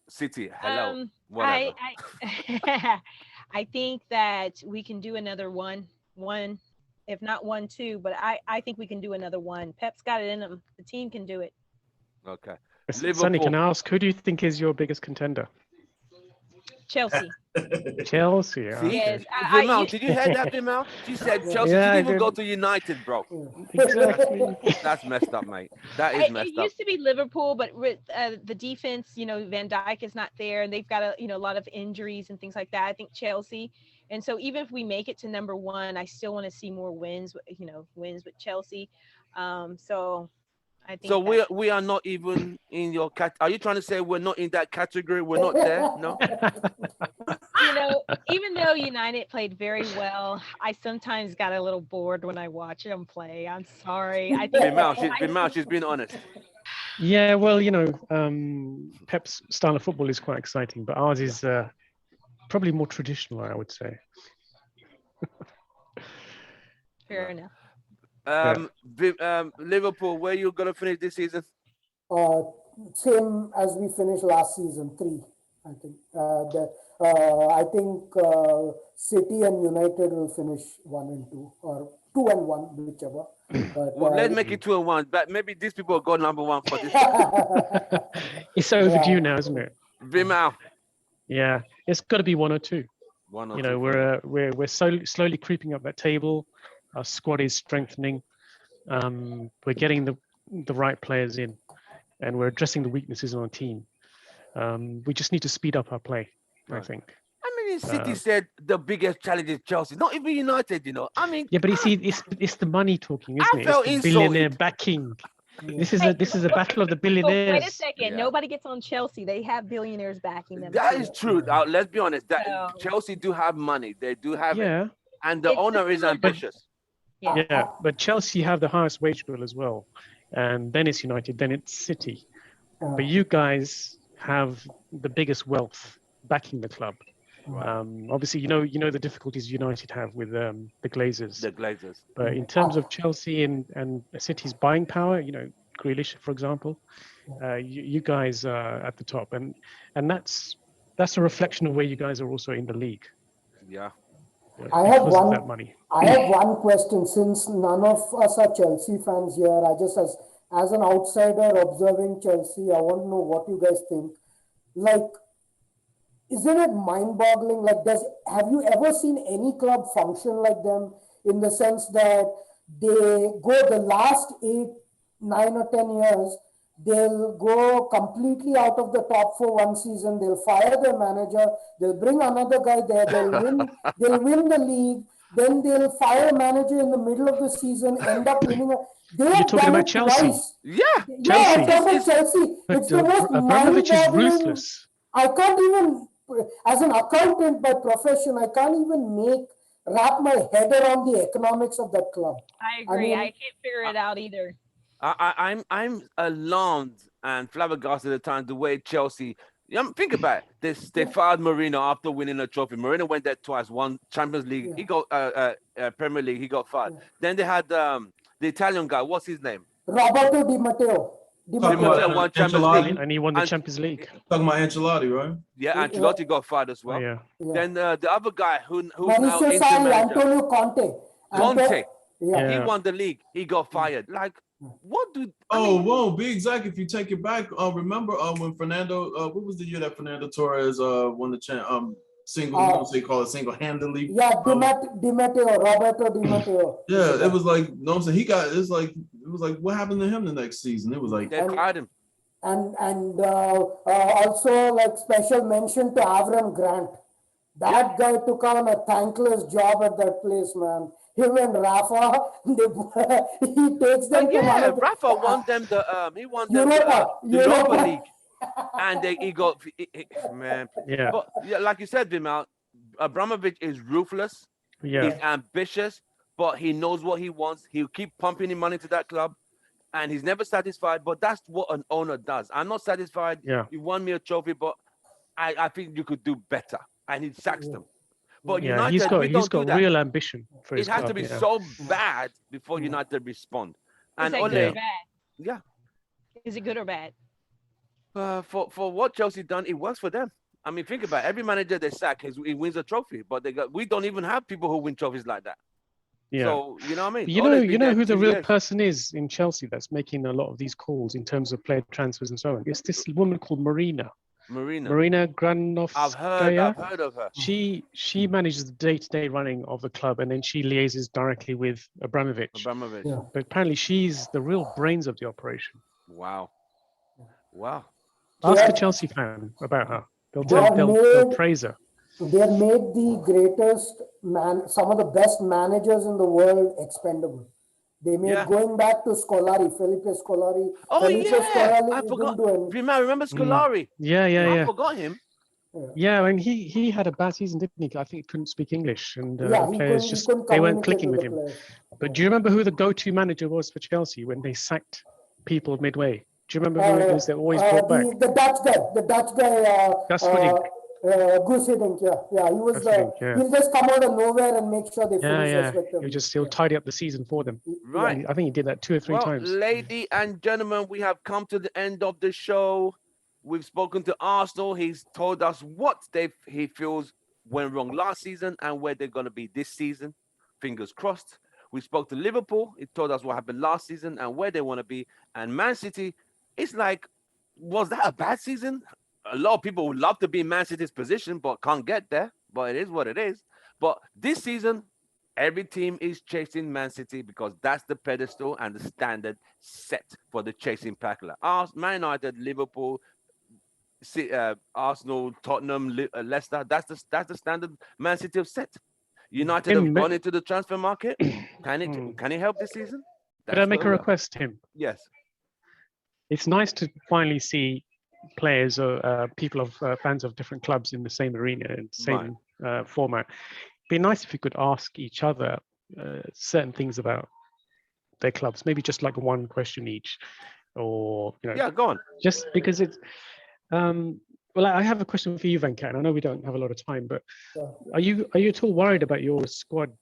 City. Hello. Whatever.
I think that we can do another one, if not 1, 2, but I think we can do another one. Pep's got it in him. The team can do it.
Okay.
Sonny, can I ask, who do you think is your biggest contender?
Chelsea.
Chelsea.
Yes.
Vimal, did you hear that, Vimal? She said Chelsea didn't even go to United, bro.
Exactly.
That's messed up, mate. That is messed
It
up.
used to be Liverpool, but the defense, Van Dijk is not there, and they've got a lot of injuries and things like that. I think Chelsea, and so even if we make it to number 1, I still want to see more wins. Wins with Chelsea. So I think.
So we are not even in your cat. Are you trying to say we're not in that category? We're not there? No.
Even though United played very well, I sometimes got a little bored when I watch them play. I'm sorry. I think
she's been honest.
Yeah, well, Pep's style of football is quite exciting, but ours is probably more traditional, I would say.
Fair enough.
Liverpool, where you gonna finish this season?
Same as we finished last season, 3. I think. I think City and United will finish 1 and 2, or 2 and 1, whichever. But,
well, let's make it 2 and 1. But maybe these people got number 1 for this.
It's overdue now, isn't it?
Vimal.
Yeah, it's got to be 1 or 2.
1 or 2.
We're slowly creeping up that table. Our squad is strengthening. We're getting the right players in, and we're addressing the weaknesses on our team. We just need to speed up our play, I think.
I mean, City said the biggest challenge is Chelsea, not even United, you know. I mean,
Yeah, but you see, it's the money talking, isn't it?
felt
It's the billionaire
insulted.
backing.
Yeah.
This is a battle of the
So
billionaires.
wait a second.
Yeah.
Nobody gets on Chelsea. They have billionaires backing them.
That
too.
is true. Let's be honest. That
So-
Chelsea do have money. They do have it,
Yeah,
and the
It's
owner is
similar-
ambitious.
yeah, but Chelsea have the highest wage bill as well, and then it's United, then it's City. But you guys have the biggest wealth backing the club. Obviously, you know the difficulties United have with the Glazers.
The Glazers.
But in terms of Chelsea and City's buying power, you know, Grealish, for example, you guys are at the top, and that's a reflection of where you guys are also in the league.
Yeah.
I have
because of
one.
that money.
I have one question. Since none of us are Chelsea fans here, I just as an outsider observing Chelsea, I want to know what you guys think. Like, isn't it mind-boggling? Like, have you ever seen any club function like them, in the sense that they go the last 8, 9 or 10 years, they'll go completely out of the top 4 one season, they'll fire their manager, they'll bring another guy there, they'll win the league, then they'll fire a manager in the middle of the season, end up winning. They
You're
have
talking
done
about
it
Chelsea?
twice.
Yeah.
Yeah, I'm
Chelsea.
talking about Chelsea.
But
It's the most
Abramovich is
mind-boggling.
ruthless.
I can't even, as an accountant by profession, I can't even wrap my head around the economics of that club.
I agree.
mean-
I can't figure it out either.
I'm alarmed and flabbergasted at times the way Chelsea. Think about it. They fired Mourinho after winning a trophy. Mourinho went there twice, won Champions League.
Yeah.
He got Premier League. He got fired. Then they had the Italian guy. What's his name?
Roberto Di Matteo.
Talking about
won Champions
Ancelotti?
League.
And he won the
And-
Champions League.
Talking about Ancelotti, right?
Yeah, Ancelotti got fired as
Oh,
well.
yeah.
Yeah.
Then the other guy who's now
Mauricio
interim
Sarri,
manager,
Antonio Conte.
Conte.
Yeah.
He
Yeah.
won the league. He got fired. Like, what do?
Whoa, be exact. If you take it back, remember when Fernando, what was the year that Fernando Torres won the single-handedly?
Yeah, Di Matteo, Roberto Di Matteo.
Yeah, it was like, no, I'm saying it was like, what happened to him the next season? It was like,
They fired him.
And also, like, special mention to Avram Grant. That guy took on a thankless job at that place, man. Him and Rafa, he takes them to one
Yeah,
of the,
Rafa won them he won them
Europa,
the Europa
Europa.
League, and he got man.
Yeah.
But yeah, like you said, Vimal, Abramovich is ruthless.
Yeah.
He's ambitious, but he knows what he wants. He'll keep pumping in money to that club, and he's never satisfied. But that's what an owner does. I'm not satisfied.
Yeah.
You won me a trophy, but I think you could do better, and he sacks them. But
Yeah,
United,
he's
we don't do
got
that.
real ambition for his
It has
club,
to be
yeah.
so bad before United respond.
Is
And
that
Ole,
good or bad?
yeah,
Is it good or bad?
for what Chelsea done, it works for them. I mean, think about it. Every manager they sack, he wins a trophy, but we don't even have people who win trophies like that.
Yeah.
So you know what I mean?
You
Ole's
know,
been
you know
there
who the
2
real
years.
person is in Chelsea that's making a lot of these calls in terms of player transfers and so on. It's this woman called Marina
Marina.
Granovskaya.
I've heard of her.
She manages the day-to-day running of the club, and then she liaises directly with Abramovich.
Abramovich.
Yeah.
But apparently, she's the real brains of the operation.
Wow. Wow.
Ask
Yeah.
a Chelsea fan about her. They'll
They've
praise her.
They made the greatest some of the best managers in the world expendable. They made
Yeah.
going back to Scolari, Felipe Scolari.
Oh
Felipe
yeah,
Scolari
I
didn't
forgot.
do anything.
Remember Scolari?
Yeah,
I
yeah.
forgot him.
Yeah, and he had a bad season, didn't he? I think he couldn't speak English, and
Yeah, he
players
couldn't
just they weren't
communicate
clicking with
the
him.
players.
But do you remember who the go-to manager was for Chelsea when they sacked people midway? Do you remember who it was that always brought back?
The Dutch guy.
Gus Hiddink.
Goose Hiddink, yeah. He was
Gus Hiddink, yeah.
He'll just come out of nowhere and make sure they finish
Yeah.
respectively.
He'll tidy up the season for them.
Right.
I think he did that 2 or 3
Well,
times.
ladies and gentlemen, we have come to the end of the show. We've spoken to Arsenal. He's told us what he feels went wrong last season and where they're going to be this season. Fingers crossed. We spoke to Liverpool. He told us what happened last season and where they want to be. And Man City, it's like, was that a bad season? A lot of people would love to be in Man City's position, but can't get there. But it is what it is. But this season, Every team is chasing Man City because that's the pedestal and the standard set for the chasing pack. Like Man United, Liverpool, Arsenal, Tottenham, Leicester. That's the standard Man City have set. United have gone into the transfer market. Can it help this season?
Could I make a request, Tim?
Yes.
It's nice to finally see players or people of fans of different clubs in the same arena and same format. Be nice if you could ask each other certain things about their clubs, maybe just like one question each, or
Yeah, go on.
Just because it's well, I have a question for you, Venkat, and I know we don't have a lot of time, but are you at all worried about your squad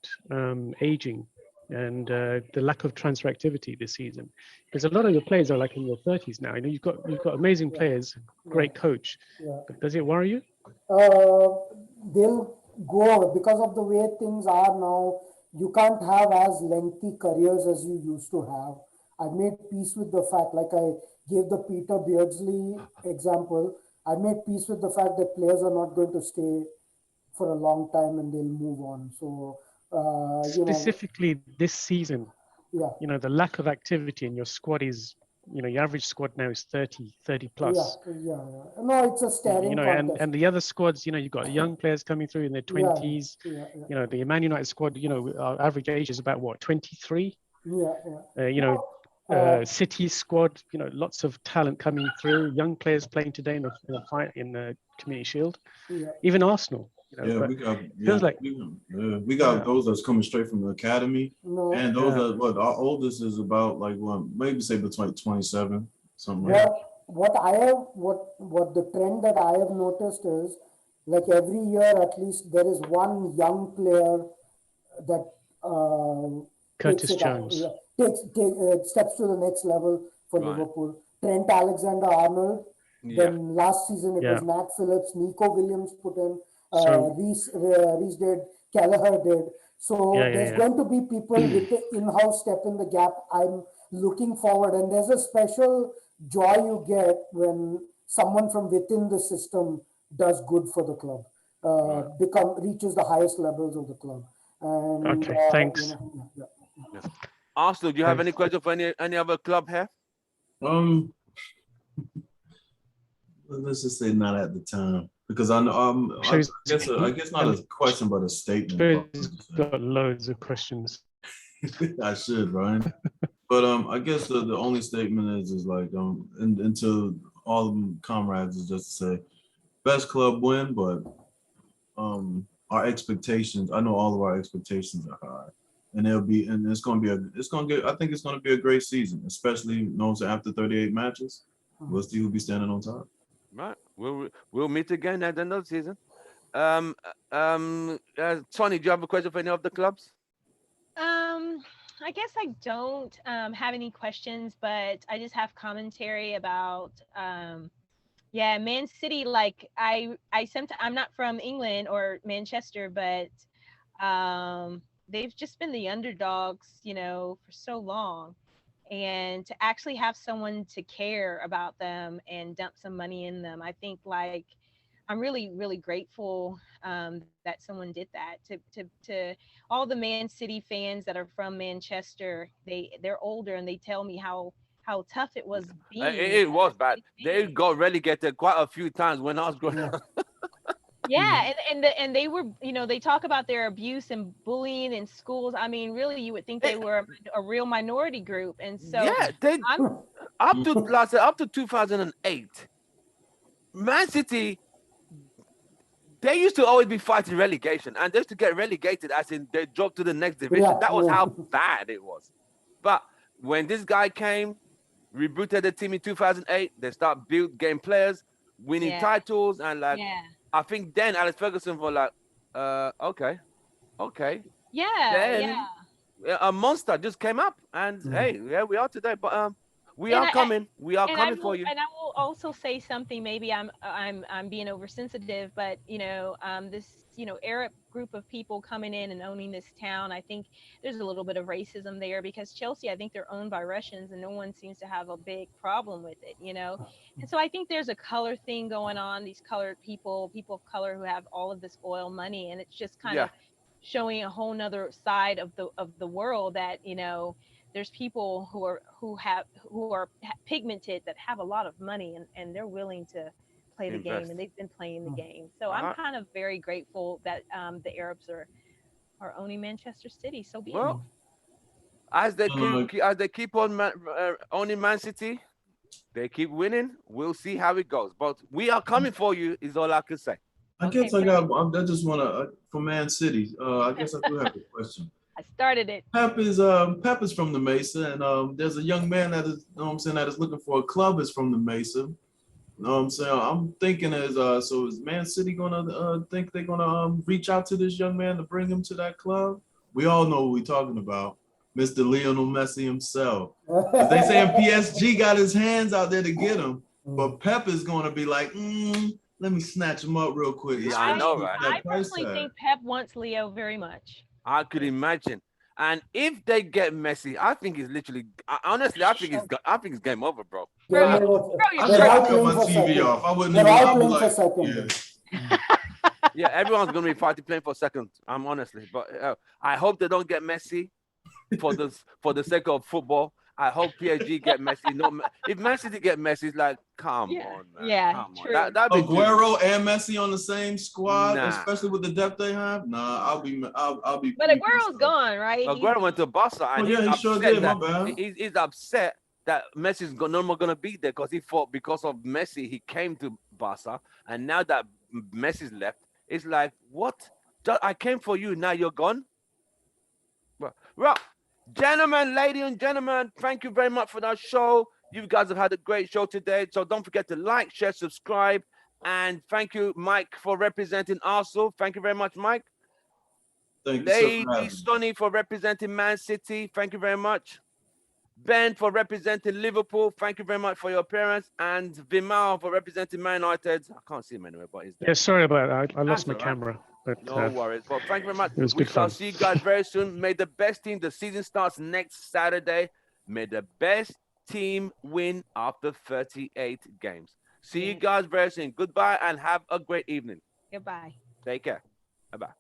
aging and the lack of transfer activity this season? Because a lot of your players are like in your 30s now. You've got amazing players, great coach. But does it worry you?
They'll go because of the way things are now. You can't have as lengthy careers as you used to have. I've made peace with the fact, like I gave the Peter Beardsley example, I made peace with the fact that players are not going to stay for a long time and they'll move on. So,
specifically this season, the lack of activity in your squad is, your average squad now is 30 plus.
No, it's a staring contest.
And the other squads, you've got young players coming through in their 20s. The Man United squad, our average age is about what, 23? City squad, lots of talent coming through, young players playing today in the Community Shield. Even Arsenal.
We got those that's coming straight from the academy, and those that our oldest is about like maybe say between 27, something like that.
What the trend that I have noticed is, like every year at least there is one young player that
Curtis Jones
steps to the next level for Liverpool. Trent Alexander-Arnold. Then last season it was Nat Phillips, Nico Williams put in. Reece did, Kelleher did. So there's going to be people with the in-house step in the gap. I'm looking forward, and there's a special joy you get when someone from within the system does good for the club, reaches the highest levels of the club. And,
thanks.
Arsenal, do you have any question for any other club here?
Let's just say not at the time. Because I know, I guess not a question, but a statement.
Got loads of questions.
I should, Brian. But I guess the only statement is like, and to all comrades is just to say, best club win, but our expectations. I know all of our expectations are high, and I think it's going to be a great season, especially after 38 matches. We'll see who'll be standing on top.
Right, we'll meet again at the end of the season. Tony, do you have a question for any of the clubs?
I guess I don't have any questions, but I just have commentary about Man City. Like I'm not from England or Manchester, but they've just been the underdogs, for so long. And to actually have someone to care about them and dump some money in them, I think I'm really, really grateful that someone did that. To all the Man City fans that are from Manchester, they're older and they tell me how tough it was being.
It was bad. They got relegated quite a few times when I was growing up.
Yeah, and they were, they talk about their abuse and bullying in schools. I mean, really, you would think they were a real minority group, and so
up to 2008, Man City, they used to always be fighting relegation, and they used to get relegated, as in they dropped to the next division. That was how bad it was. But when this guy came, rebooted the team in 2008, they start getting players, winning titles, and I think then Alex Ferguson was like, okay. Then a monster just came up, and hey, we are today. But we are coming. We are coming for you.
And I will also say something. Maybe I'm being oversensitive, but this Arab group of people coming in and owning this town, I think there's a little bit of racism there, because Chelsea, I think they're owned by Russians, and no one seems to have a big problem with it, And so I think there's a color thing going on. These colored people of color who have all of this oil money, and it's just kind of showing a whole nother side of the world, that there's people who are pigmented, that have a lot of money, and they're willing to play the game,
Invest.
and they've been playing the game. So I'm kind of very grateful that the Arabs are owning Manchester City. So be it.
Well, as they keep on owning Man City, they keep winning. We'll see how it goes. But we are coming for you, is all I can say.
I guess I just want to, for Man City, I guess I do have a question.
I started it.
Pep is from the Mesa, and there's a young man that is, that is looking for a club is from the Mesa. You know what I'm saying? I'm thinking so is Man City gonna think they're gonna reach out to this young man to bring him to that club? We all know what we're talking about, Mr. Lionel Messi himself. They saying PSG got his hands out there to get him, but Pep is gonna be like, let me snatch him up real quick.
Yeah, I know, right?
I personally think Pep wants Leo very much.
I could imagine. And if they get Messi, I think it's literally. Honestly, I think it's game over, bro.
I cut my TV off. I wouldn't even.
Yeah, everyone's gonna be fighting playing for second. I'm honestly, but I hope they don't get Messi for the sake of football. I hope PSG get Messi. No, if Man City get Messi, it's like, come on, man.
Yeah,
come
true.
on. That'd be
Aguero and Messi on the same squad, especially with the depth they have. Nah, I'll be.
But Aguero's gone, right?
Aguero went to Barca, and
he sure did. My bad.
He's upset that Messi's no more gonna be there because he thought because of Messi he came to Barca, and now that Messi's left, it's like, what? I came for you, now you're gone. Well, gentlemen, ladies and gentlemen, thank you very much for that show. You guys have had a great show today. So don't forget to like, share, subscribe. And thank you, Mike, for representing Arsenal. Thank you very much, Mike.
Thank
you, Lady Sonny, for representing Man City. Thank you very much. Ben, for representing Liverpool. Thank you very much for your appearance. And Vimal, for representing Man United. I can't see him anywhere, but he's there.
Yeah, sorry about that. I lost my camera. But,
no worries. Well, thank you very much.
It was good fun.
I'll see you guys very soon. May the best team. The season starts next Saturday. May the best team win after 38 games. See you guys very soon. Goodbye and have a great evening.
Goodbye.
Take care. Bye-bye.